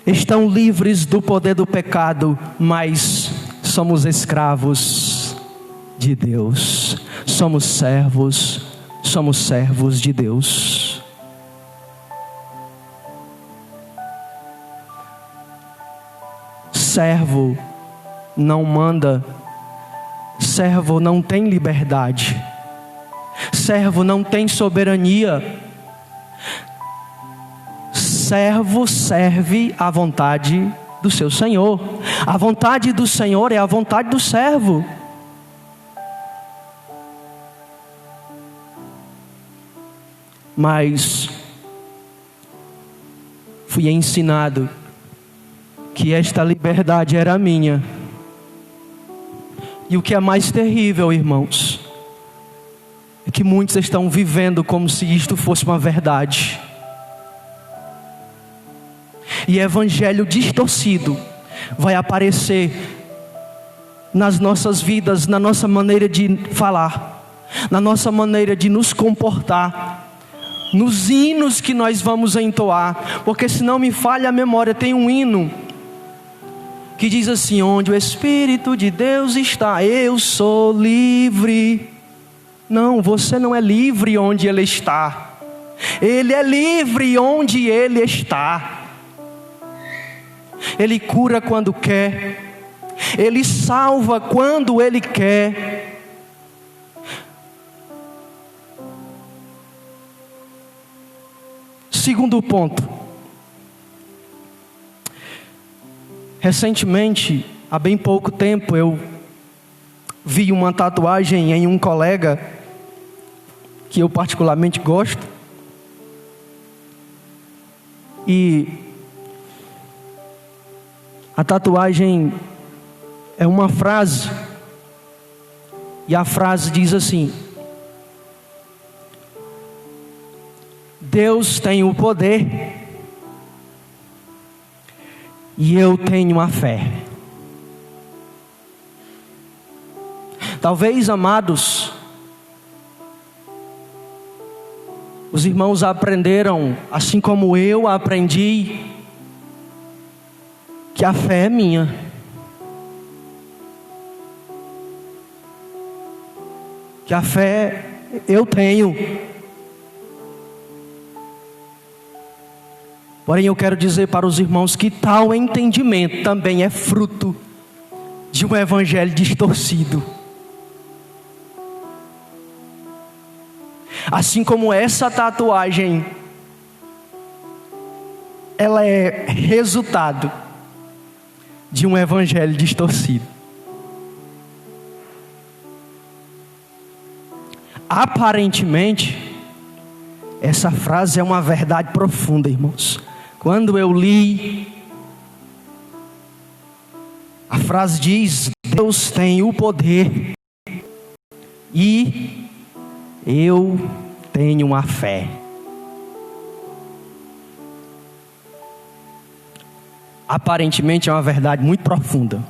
Estão livres do poder do pecado, mas somos escravos de Deus. Somos servos de Deus. Servo não manda, servo não tem liberdade, servo não tem soberania. Servo serve à vontade do seu Senhor. A vontade do Senhor é a vontade do servo. Mas fui ensinado que esta liberdade era minha. E o que é mais terrível, irmãos, é que muitos estão vivendo como se isto fosse uma verdade. E evangelho distorcido vai aparecer nas nossas vidas, na nossa maneira de falar, na nossa maneira de nos comportar, nos hinos que nós vamos entoar. Porque se não me falha a memória, tem um hino que diz assim: onde o Espírito de Deus está, eu sou livre. Não, você não é livre onde Ele está. Ele é livre onde Ele está. Ele cura quando quer, Ele salva quando Ele quer. segundo ponto. Recentemente, há bem pouco tempo, eu vi uma tatuagem em um colega que eu particularmente gosto. E a tatuagem é uma frase. E a frase diz assim: Deus tem o poder e eu tenho a fé. Talvez, amados, os irmãos aprenderam, assim como eu aprendi, que a fé é minha. Que a fé eu tenho. Porém, eu quero dizer para os irmãos que tal entendimento também é fruto de um evangelho distorcido. Assim como essa tatuagem, ela é resultado de um evangelho distorcido. Aparentemente, essa frase é uma verdade profunda, irmãos. Quando eu li, a frase diz: Deus tem o poder e eu tenho a fé. Aparentemente é uma verdade muito profunda,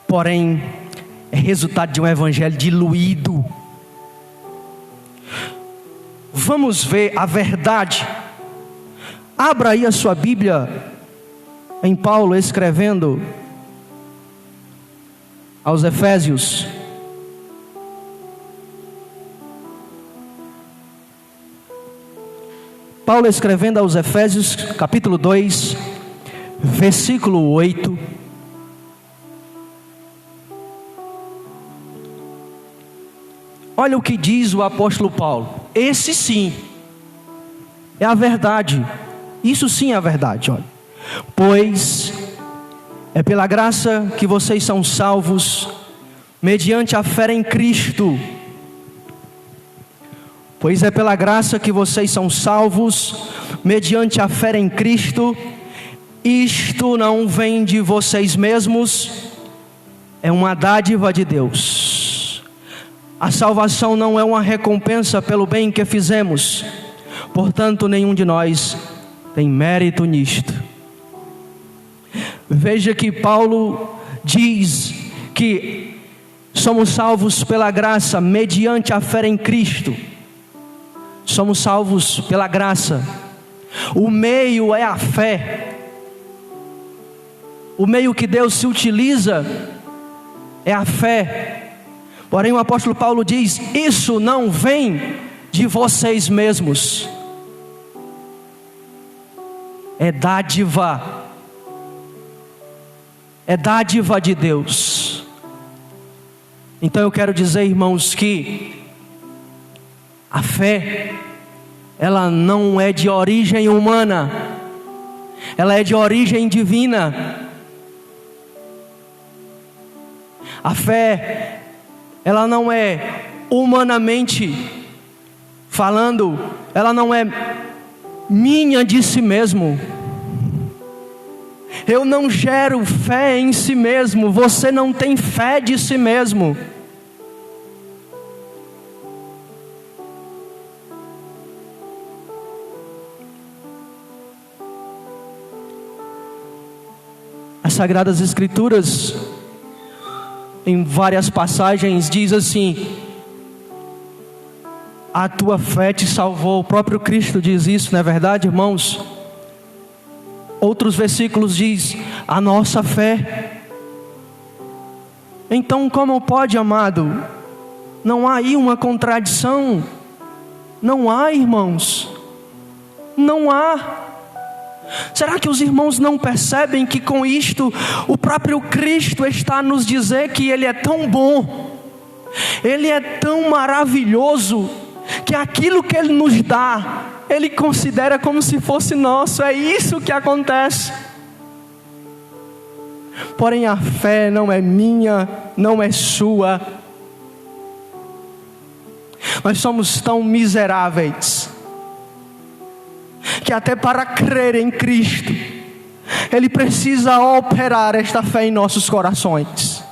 porém é resultado de um evangelho diluído. Vamos ver a verdade. Abra aí a sua Bíblia em Paulo escrevendo aos Efésios. Paulo escrevendo aos Efésios, capítulo 2, versículo 8. Olha o que diz o apóstolo Paulo. Esse sim é a verdade. Isso sim é a verdade, olha. Pois é pela graça que vocês são salvos, mediante a fé em Cristo. Pois é pela graça que vocês são salvos, mediante a fé em Cristo. Isto não vem de vocês mesmos, é uma dádiva de Deus. A salvação não é uma recompensa pelo bem que fizemos, portanto nenhum de nós tem mérito nisto. Veja que Paulo diz que somos salvos pela graça, mediante a fé em Cristo. Somos salvos pela graça. O meio é a fé. O meio que Deus se utiliza é a fé. Porém o apóstolo Paulo diz: isso não vem de vocês mesmos, é dádiva. É dádiva de Deus. Então eu quero dizer, irmãos, que a fé, ela não é de origem humana, ela é de origem divina. A fé, ela não é humanamente falando, ela não é minha de si mesmo. Eu não gero fé em si mesmo, você não tem fé de si mesmo. As Sagradas Escrituras, em várias passagens, diz assim: a tua fé te salvou. O próprio Cristo diz isso, não é verdade, irmãos? Outros versículos diz: a nossa fé. Então como pode, amado? Não há aí uma contradição? Não há, irmãos. Não há. Será que os irmãos não percebem que com isto o próprio Cristo está a nos dizer que Ele é tão bom, Ele é tão maravilhoso, que aquilo que Ele nos dá Ele considera como se fosse nosso. É isso que acontece. Porém a fé não é minha, não é sua. Nós somos tão miseráveis que até para crer em Cristo, Ele precisa operar esta fé em nossos corações.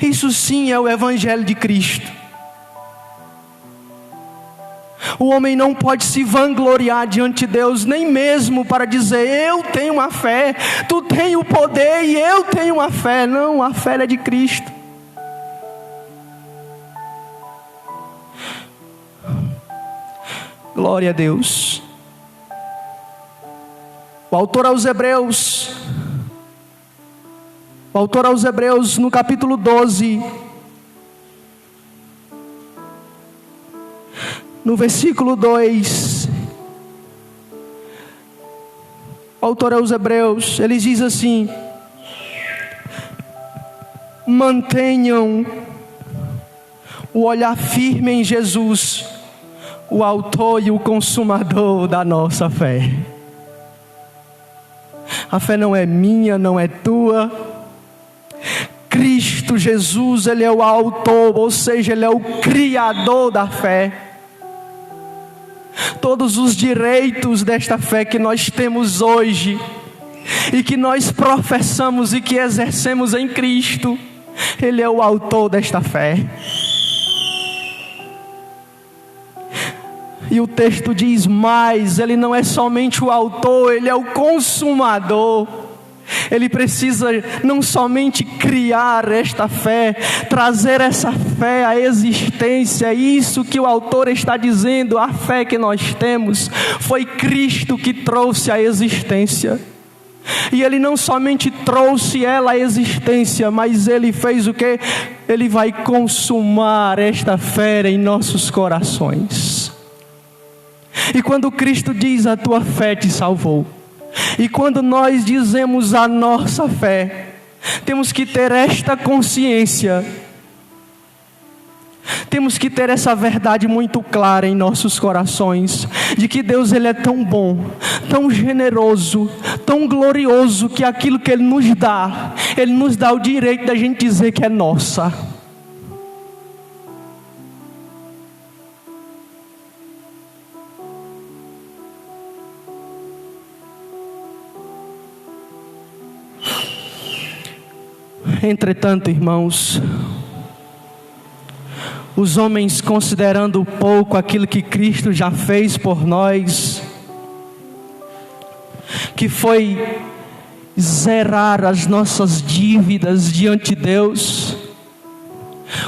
Isso sim é o Evangelho de Cristo. O homem não pode se vangloriar diante de Deus, nem mesmo para dizer: eu tenho uma fé, tu tens o poder e eu tenho uma fé. Não, a fé é de Cristo. Glória a Deus. O autor aos Hebreus, no capítulo 12, no versículo 2, o autor aos Hebreus, ele diz assim: mantenham o olhar firme em Jesus, o autor e o consumador da nossa fé. A fé não é minha, não é tua. Cristo Jesus, Ele é o autor, ou seja, Ele é o criador da fé. Todos os direitos desta fé que nós temos hoje, e que nós professamos e que exercemos em Cristo, Ele é o autor desta fé. E o texto diz mais: Ele não é somente o autor, Ele é o consumador. Ele precisa não somente criar esta fé, trazer essa fé à existência. Isso que o autor está dizendo, a fé que nós temos, foi Cristo que trouxe à existência. E Ele não somente trouxe ela à existência, mas Ele fez o quê? Ele vai consumar esta fé em nossos corações. E quando Cristo diz: a tua fé te salvou, e quando nós dizemos a nossa fé, temos que ter esta consciência, temos que ter essa verdade muito clara em nossos corações, de que Deus, Ele é tão bom, tão generoso, tão glorioso, que aquilo que Ele nos dá o direito da gente dizer que é nossa. Entretanto, irmãos, os homens, considerando pouco aquilo que Cristo já fez por nós, que foi zerar as nossas dívidas diante de Deus,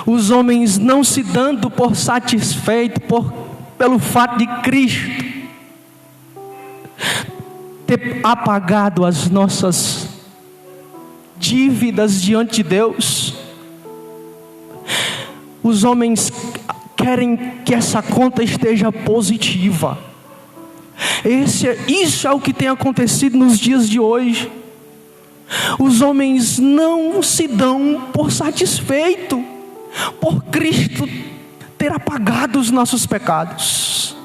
os homens não se dando por satisfeito pelo fato de Cristo ter apagado as nossas dívidas diante de Deus, os homens querem que essa conta esteja positiva. Isso é o que tem acontecido nos dias de hoje. Os homens não se dão por satisfeito por Cristo ter apagado os nossos pecados.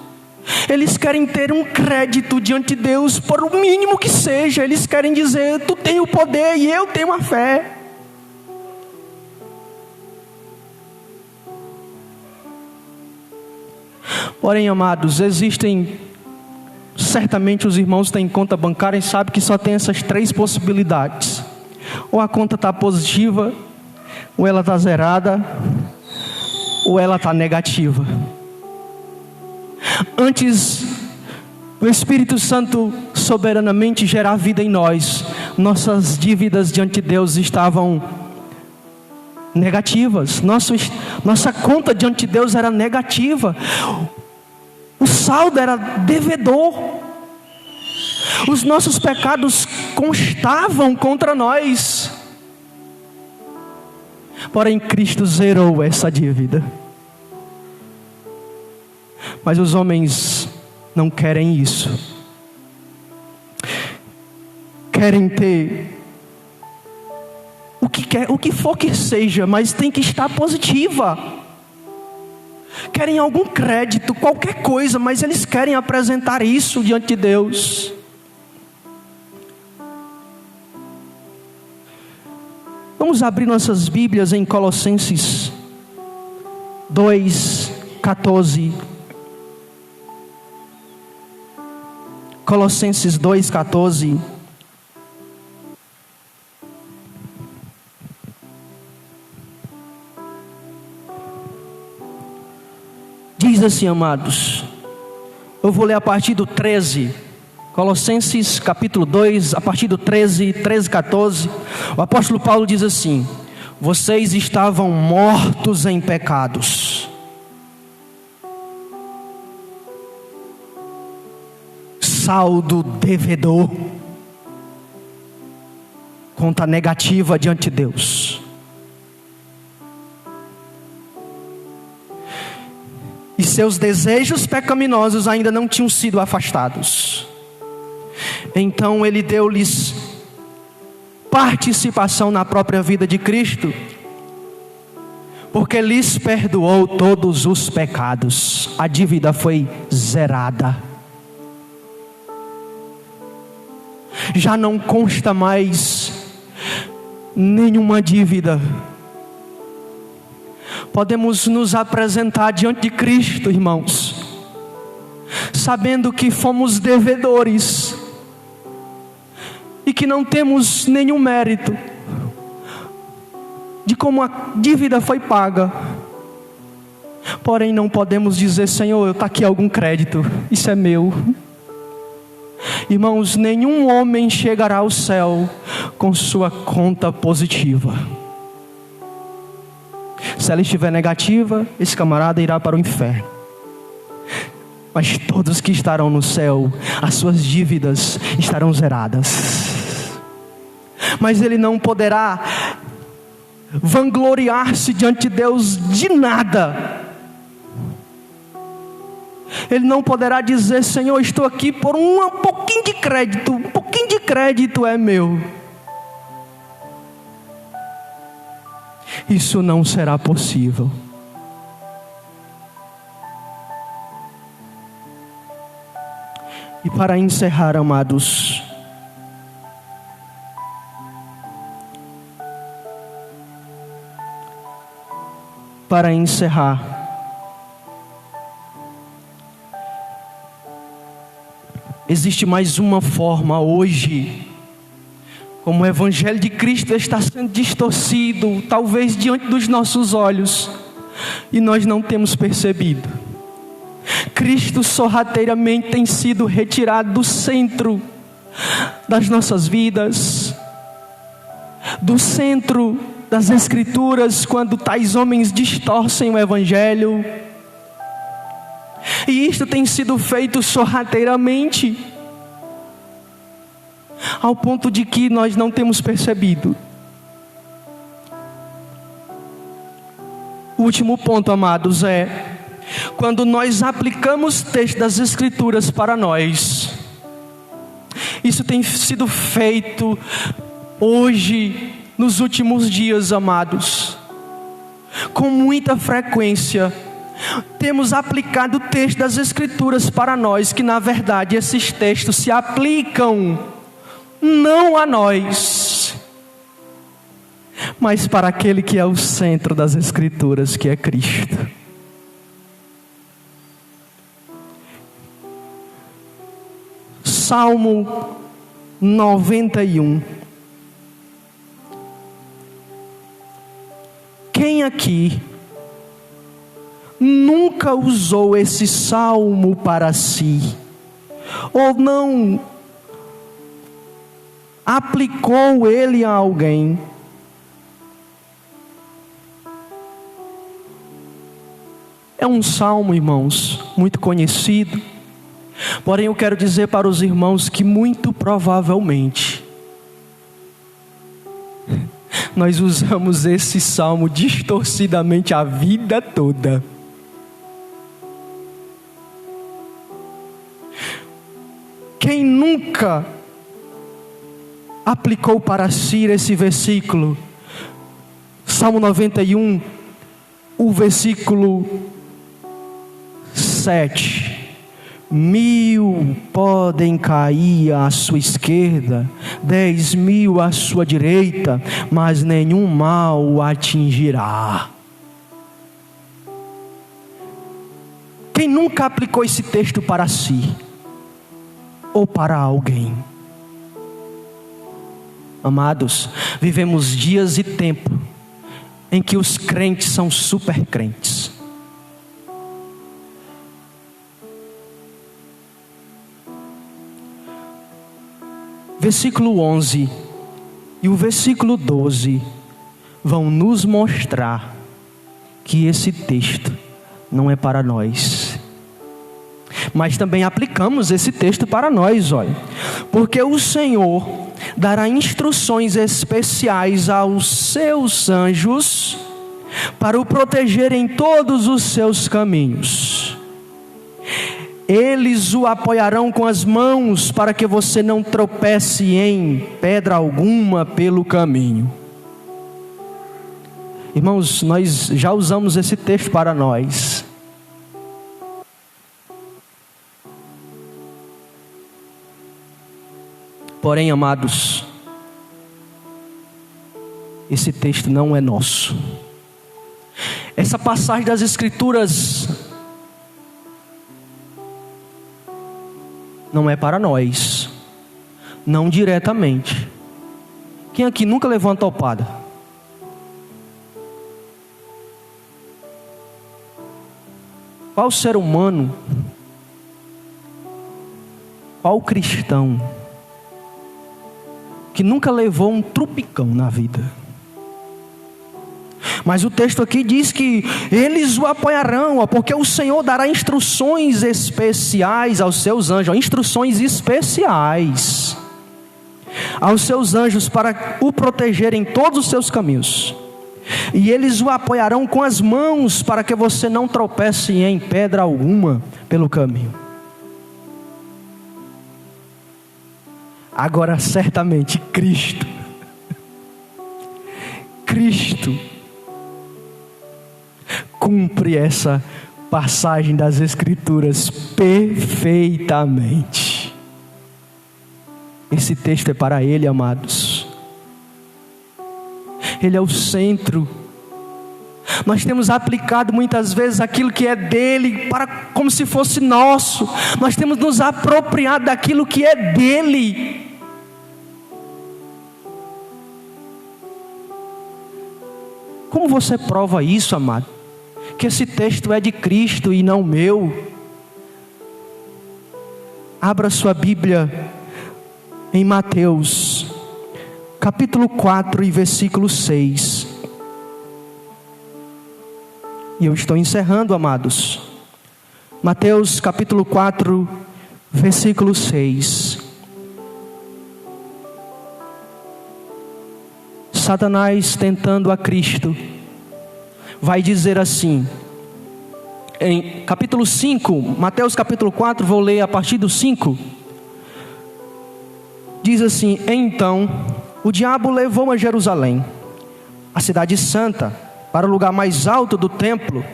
Eles querem ter um crédito diante de Deus, por o mínimo que seja. Eles querem dizer: tu tem o poder e eu tenho a fé. Porém, amados, certamente os irmãos têm conta bancária e sabem que só tem essas 3 possibilidades: ou a conta está positiva, ou ela está zerada, ou ela está negativa. Antes o Espírito Santo soberanamente gerar vida em nós, nossas dívidas diante de Deus estavam negativas. Nossa conta diante de Deus era negativa. O saldo era devedor. Os nossos pecados constavam contra nós. Porém, Cristo zerou essa dívida. Mas os homens não querem isso. Querem ter o que for que seja, mas tem que estar positiva. querem algum crédito, qualquer coisa, mas eles querem apresentar isso diante de Deus. Vamos abrir nossas Bíblias em Colossenses 2:14. Colossenses 2:14. Diz assim, amados, eu vou ler a partir do 13, Colossenses capítulo 2, a partir do 13, 14, o apóstolo Paulo diz assim: vocês estavam mortos em pecados, saldo devedor, conta negativa diante de Deus. E seus desejos pecaminosos ainda não tinham sido afastados. Então ele deu-lhes participação na própria vida de Cristo, porque lhes perdoou todos os pecados. A dívida foi zerada. Já não consta mais nenhuma dívida. Podemos nos apresentar diante de Cristo, irmãos, sabendo que fomos devedores e que não temos nenhum mérito de como a dívida foi paga. Porém não podemos dizer: Senhor, está aqui algum crédito, isso é meu. Irmãos, nenhum homem chegará ao céu com sua conta positiva. Se ela estiver negativa, esse camarada irá para o inferno. Mas todos que estarão no céu, as suas dívidas estarão zeradas. Mas ele não poderá vangloriar-se diante de Deus de nada. Ele não poderá dizer: Senhor, estou aqui por um pouquinho de crédito, um pouquinho de crédito é meu. Isso não será possível. E para encerrar, amados, existe mais uma forma hoje, como o Evangelho de Cristo está sendo distorcido, talvez diante dos nossos olhos, e nós não temos percebido. Cristo sorrateiramente tem sido retirado do centro das nossas vidas, do centro das Escrituras, quando tais homens distorcem o Evangelho. E isto tem sido feito sorrateiramente, ao ponto de que nós não temos percebido. O último ponto, amados, é quando nós aplicamos o texto das Escrituras para nós. Isso tem sido feito hoje, nos últimos dias, amados, com muita frequência. Temos aplicado o texto das Escrituras para nós, que na verdade esses textos se aplicam não a nós, mas para aquele que é o centro das Escrituras, que é Cristo. Salmo 91. Quem aqui nunca usou esse salmo para si, ou não aplicou ele a alguém? É um salmo, irmãos, muito conhecido. Porém eu quero dizer para os irmãos que muito provavelmente nós usamos esse salmo distorcidamente a vida toda. Quem nunca aplicou para si esse versículo? Salmo 91, o versículo 7: 1000 podem cair à sua esquerda, 10.000 à sua direita, mas nenhum mal o atingirá. Quem nunca aplicou esse texto para si ou para alguém? Amados, vivemos dias e tempo em que os crentes são super crentes. Versículo 11 e o versículo 12 vão nos mostrar que esse texto não é para nós. Mas também aplicamos esse texto para nós, olha. Porque o Senhor dará instruções especiais aos seus anjos para o proteger em todos os seus caminhos. Eles o apoiarão com as mãos para que você não tropece em pedra alguma pelo caminho. Irmãos, nós já usamos esse texto para nós. Porém, amados, esse texto não é nosso. Essa passagem das Escrituras não é para nós, não diretamente. Quem aqui nunca levou uma topada? Qual ser humano, qual cristão que nunca levou um trupicão na vida? Mas o texto aqui diz que eles o apoiarão, porque o Senhor dará instruções especiais aos seus anjos, instruções especiais aos seus anjos para o proteger em todos os seus caminhos. E eles o apoiarão com as mãos para que você não tropece em pedra alguma pelo caminho. Agora, certamente, Cristo cumpre essa passagem das Escrituras perfeitamente. Esse texto é para Ele, amados. Ele é o centro. Nós temos aplicado muitas vezes aquilo que é dele como se fosse nosso. Nós temos nos apropriado daquilo que é dele. Como você prova isso, amado? Que esse texto é de Cristo e não meu. Abra sua Bíblia em Mateus, capítulo 4 e versículo 6. E eu estou encerrando, amados. Mateus capítulo 4, versículo 6. Satanás tentando a Cristo vai dizer assim, em capítulo 5, Mateus capítulo 4, vou ler a partir do 5. Diz assim: então o diabo levou a Jerusalém, a cidade santa, para o lugar mais alto do templo.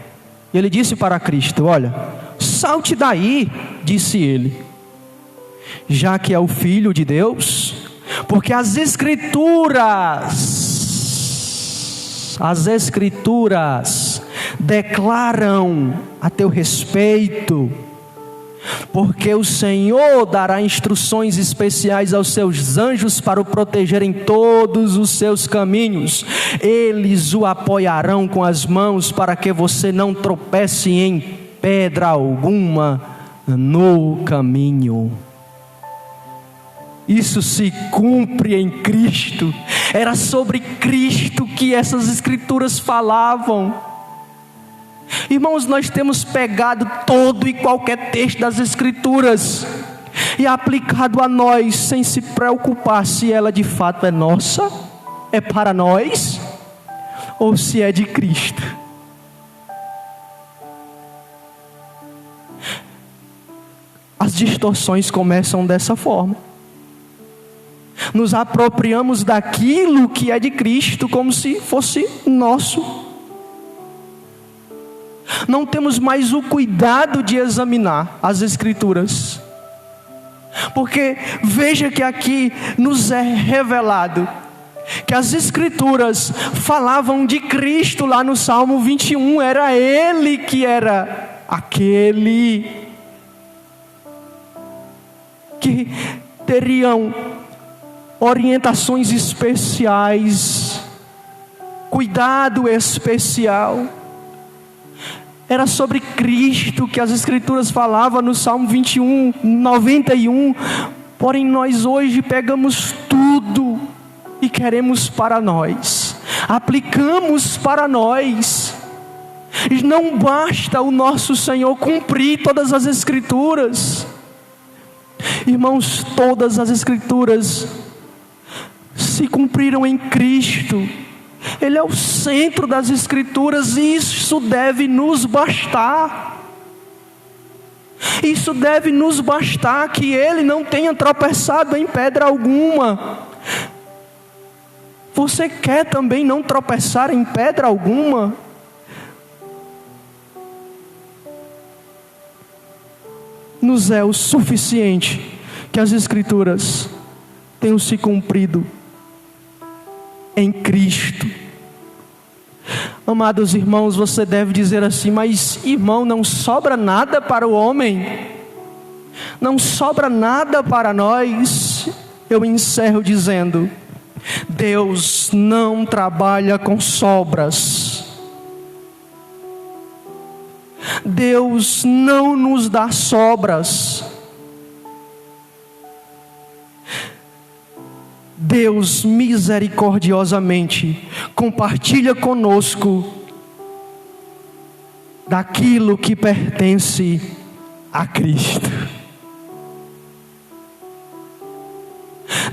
E ele disse para Cristo: olha, salte daí, disse ele, já que é o Filho de Deus, porque as Escrituras declaram a teu respeito, porque o Senhor dará instruções especiais aos seus anjos para o proteger em todos os seus caminhos. Eles o apoiarão com as mãos para que você não tropece em pedra alguma no caminho. Isso se cumpre em Cristo. Era sobre Cristo que essas Escrituras falavam. Irmãos, nós temos pegado todo e qualquer texto das Escrituras e aplicado a nós, sem se preocupar se ela de fato é nossa, é para nós, ou se é de Cristo. As distorções começam dessa forma. Nos apropriamos daquilo que é de Cristo como se fosse nosso. não temos mais o cuidado de examinar as Escrituras. Porque veja que aqui nos é revelado que as Escrituras falavam de Cristo lá no Salmo 21, era Ele que era aquele que teriam orientações especiais, cuidado especial. Era sobre Cristo que as Escrituras falavam no Salmo 21, 91. Porém nós hoje pegamos tudo e queremos para nós, aplicamos para nós. E não basta o nosso Senhor cumprir todas as Escrituras. Irmãos, todas as Escrituras se cumpriram em Cristo. Ele é o centro das Escrituras e isso deve nos bastar. Isso deve nos bastar, que Ele não tenha tropeçado em pedra alguma. Você quer também não tropeçar em pedra alguma? Nos é o suficiente que as Escrituras tenham se cumprido em Cristo. Amados irmãos, você deve dizer assim: mas irmão, não sobra nada para o homem, não sobra nada para nós. Eu encerro dizendo: Deus não trabalha com sobras. Deus não nos dá sobras. Deus misericordiosamente compartilha conosco daquilo que pertence a Cristo.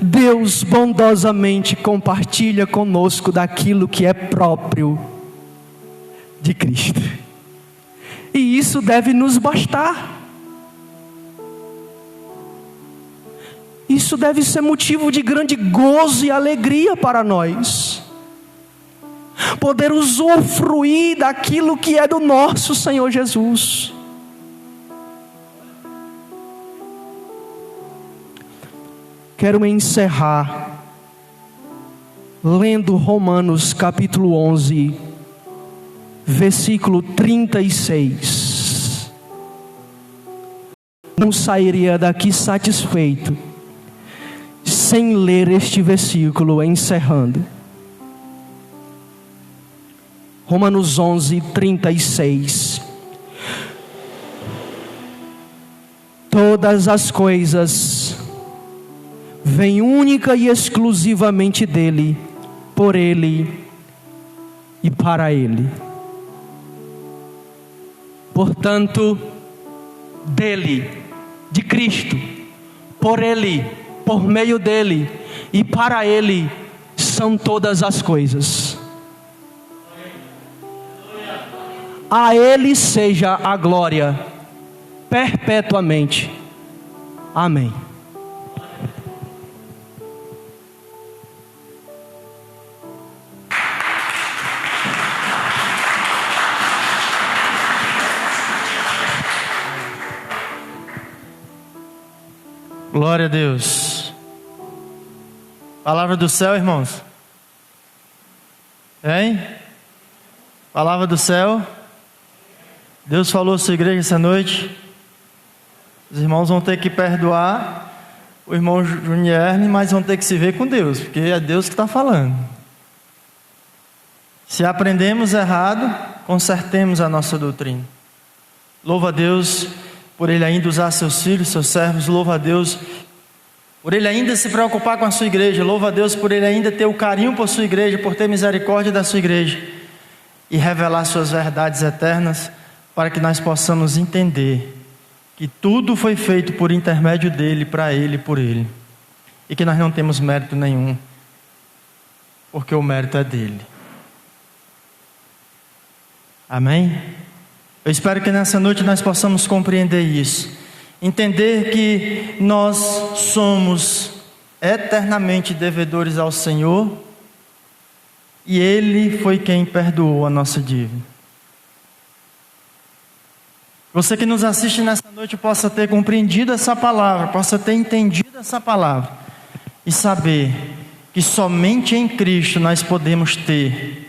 Deus bondosamente compartilha conosco daquilo que é próprio de Cristo. E isso deve nos bastar. Isso deve ser motivo de grande gozo e alegria para nós. Poder usufruir daquilo que é do nosso Senhor Jesus. Quero encerrar lendo Romanos capítulo 11, versículo 36. Não sairia daqui satisfeito sem ler este versículo encerrando. Romanos 11, 36. Todas as coisas vêm única e exclusivamente dele, por ele e para ele. Portanto, dele, de Cristo, por ele, por meio dele e para ele são todas as coisas. A ele seja a glória perpetuamente. Amém. Glória a Deus. Palavra do céu, irmãos. Hein? Palavra do céu. Deus falou à sua igreja essa noite. Os irmãos vão ter que perdoar o irmão Junierne, mas vão ter que se ver com Deus, porque é Deus que está falando. Se aprendemos errado, consertemos a nossa doutrina. Louva a Deus por Ele ainda usar seus filhos, seus servos. Louva a Deus por Ele ainda se preocupar com a sua igreja. Louva a Deus por Ele ainda ter o carinho por sua igreja, por ter misericórdia da sua igreja e revelar suas verdades eternas, para que nós possamos entender que tudo foi feito por intermédio dEle, para Ele e por Ele, e que nós não temos mérito nenhum, porque o mérito é dEle. Amém? Eu espero que nessa noite nós possamos compreender isso, entender que nós somos eternamente devedores ao Senhor, e Ele foi quem perdoou a nossa dívida. Você que nos assiste nessa noite possa ter compreendido essa palavra, possa ter entendido essa palavra e saber que somente em Cristo nós podemos ter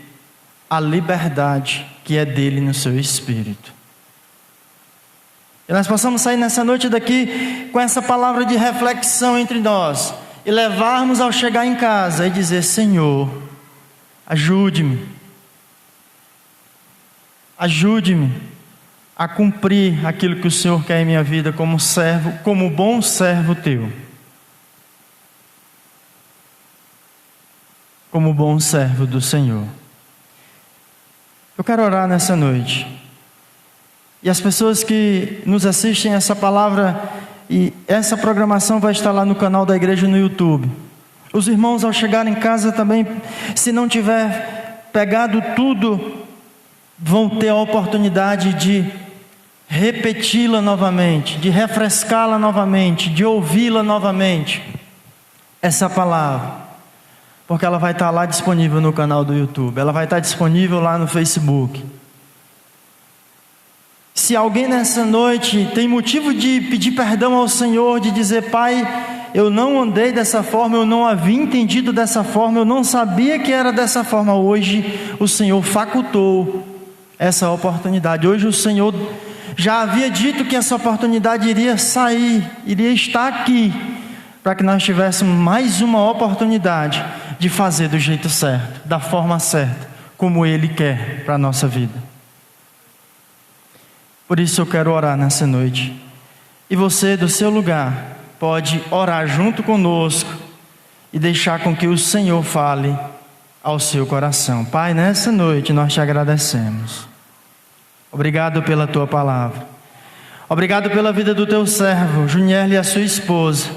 a liberdade que é dele no seu espírito. E nós possamos sair nessa noite daqui com essa palavra de reflexão entre nós e levarmos ao chegar em casa e dizer: Senhor, ajude-me a cumprir aquilo que o Senhor quer em minha vida como servo, como bom servo teu. Como bom servo do Senhor. Eu quero orar nessa noite. E as pessoas que nos assistem essa palavra e essa programação vai estar lá no canal da igreja no YouTube. Os irmãos ao chegar em casa também, se não tiver pegado tudo, vão ter a oportunidade de repeti-la novamente, de refrescá-la novamente, de ouvi-la novamente, essa palavra, porque ela vai estar lá disponível no canal do YouTube, ela vai estar disponível lá no Facebook. Se alguém nessa noite tem motivo de pedir perdão ao Senhor, de dizer: Pai, eu não andei dessa forma, eu não havia entendido dessa forma, eu não sabia que era dessa forma, hoje o Senhor facultou essa oportunidade. Hoje o Senhor já havia dito que essa oportunidade iria sair, iria estar aqui, para que nós tivéssemos mais uma oportunidade de fazer do jeito certo, da forma certa, como Ele quer para a nossa vida. Por isso eu quero orar nessa noite. E você, do seu lugar, pode orar junto conosco e deixar com que o Senhor fale ao seu coração. Pai, nessa noite nós te agradecemos. Obrigado pela tua palavra. Obrigado pela vida do teu servo, Juniel, e a sua esposa.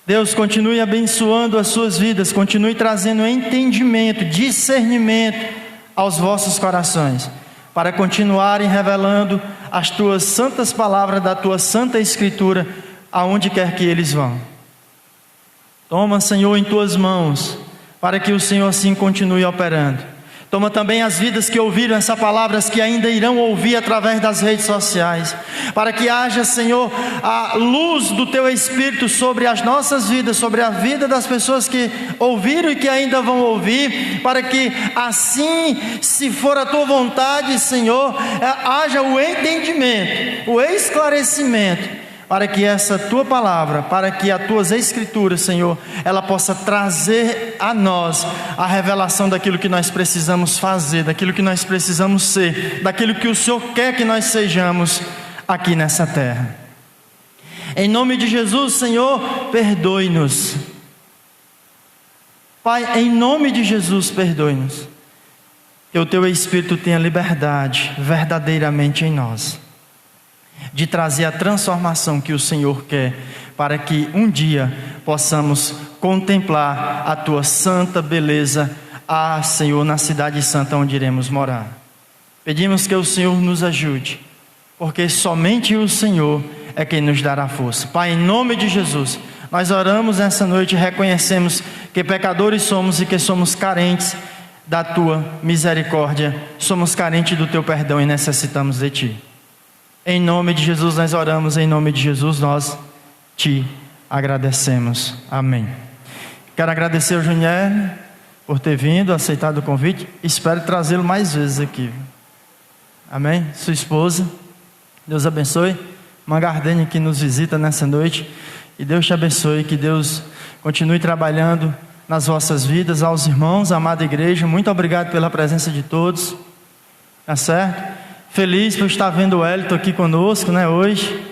Deus, continue abençoando as suas vidas, continue trazendo entendimento, discernimento aos vossos corações, para continuarem revelando as tuas santas palavras da tua santa escritura, aonde quer que eles vão. Toma, Senhor, em tuas mãos, para que o Senhor assim continue operando. Toma também as vidas que ouviram essa palavra, as que ainda irão ouvir através das redes sociais, para que haja, Senhor, a luz do Teu Espírito sobre as nossas vidas, sobre a vida das pessoas que ouviram e que ainda vão ouvir, para que assim, se for a Tua vontade, Senhor, haja o entendimento, o esclarecimento, para que essa Tua palavra, para que as Tuas escrituras, Senhor, ela possa trazer a nós a revelação daquilo que nós precisamos fazer, daquilo que nós precisamos ser, daquilo que o Senhor quer que nós sejamos aqui nessa terra. Em nome de Jesus, Senhor, perdoe-nos. Pai, em nome de Jesus, perdoe-nos. Que o Teu Espírito tenha liberdade verdadeiramente em nós, de trazer a transformação que o Senhor quer, para que um dia possamos contemplar a Tua santa beleza, Senhor, na cidade santa onde iremos morar. Pedimos que o Senhor nos ajude, porque somente o Senhor é quem nos dará força. Pai, em nome de Jesus, nós oramos nessa noite e reconhecemos que pecadores somos e que somos carentes da Tua misericórdia, somos carentes do Teu perdão e necessitamos de Ti. Em nome de Jesus nós oramos, em nome de Jesus nós Te agradecemos. Amém. Quero agradecer ao Juniel por ter vindo, aceitado o convite. Espero trazê-lo mais vezes aqui. Amém? Sua esposa, Deus abençoe. Mangardene que nos visita nessa noite. E Deus te abençoe, que Deus continue trabalhando nas vossas vidas. Aos irmãos, amada igreja, muito obrigado pela presença de todos. Tá certo? Feliz por estar vendo o Wellington aqui conosco, né, hoje.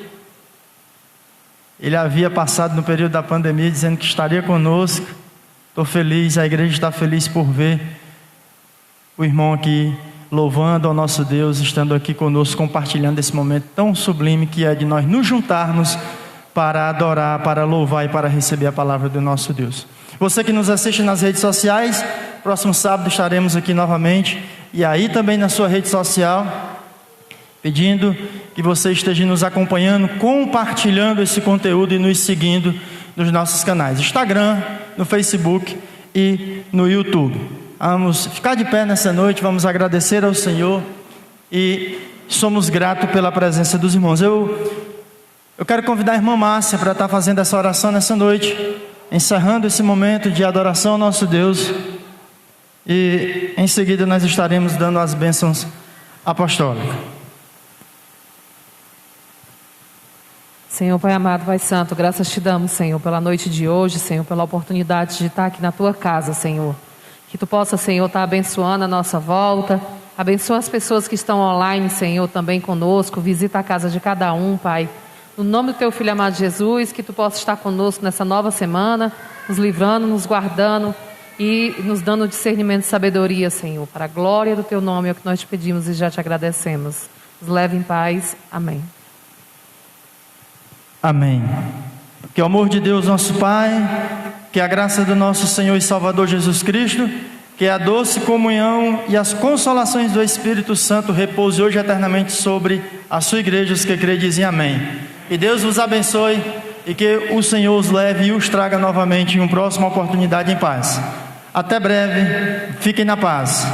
Ele havia passado no período da pandemia dizendo que estaria conosco. Estou feliz, a igreja está feliz por ver o irmão aqui louvando ao nosso Deus, estando aqui conosco, compartilhando esse momento tão sublime que é de nós nos juntarmos para adorar, para louvar e para receber a palavra do nosso Deus. Você que nos assiste nas redes sociais, próximo sábado estaremos aqui novamente, e aí também na sua rede social, pedindo que você esteja nos acompanhando, compartilhando esse conteúdo e nos seguindo nos nossos canais, Instagram, no Facebook e no YouTube. Vamos ficar de pé nessa noite, vamos agradecer ao Senhor e somos gratos pela presença dos irmãos. Eu quero convidar a irmã Márcia para estar fazendo essa oração nessa noite, encerrando esse momento de adoração ao nosso Deus. E em seguida nós estaremos dando as bênçãos apostólicas. Senhor Pai amado, Pai santo, graças te damos, Senhor, pela noite de hoje, Senhor, pela oportunidade de estar aqui na tua casa, Senhor. Que tu possa, Senhor, estar abençoando a nossa volta. Abençoa as pessoas que estão online, Senhor, também conosco. Visita a casa de cada um, Pai. No nome do teu Filho amado Jesus, que tu possa estar conosco nessa nova semana, nos livrando, nos guardando e nos dando discernimento e sabedoria, Senhor. Para a glória do teu nome é o que nós te pedimos e já te agradecemos. Nos leve em paz. Amém. Amém. Que o amor de Deus nosso Pai, que a graça do nosso Senhor e Salvador Jesus Cristo, que a doce comunhão e as consolações do Espírito Santo repouse hoje eternamente sobre a sua igreja, os que crê dizem amém. Que Deus vos abençoe e que o Senhor os leve e os traga novamente em uma próxima oportunidade em paz. Até breve, fiquem na paz.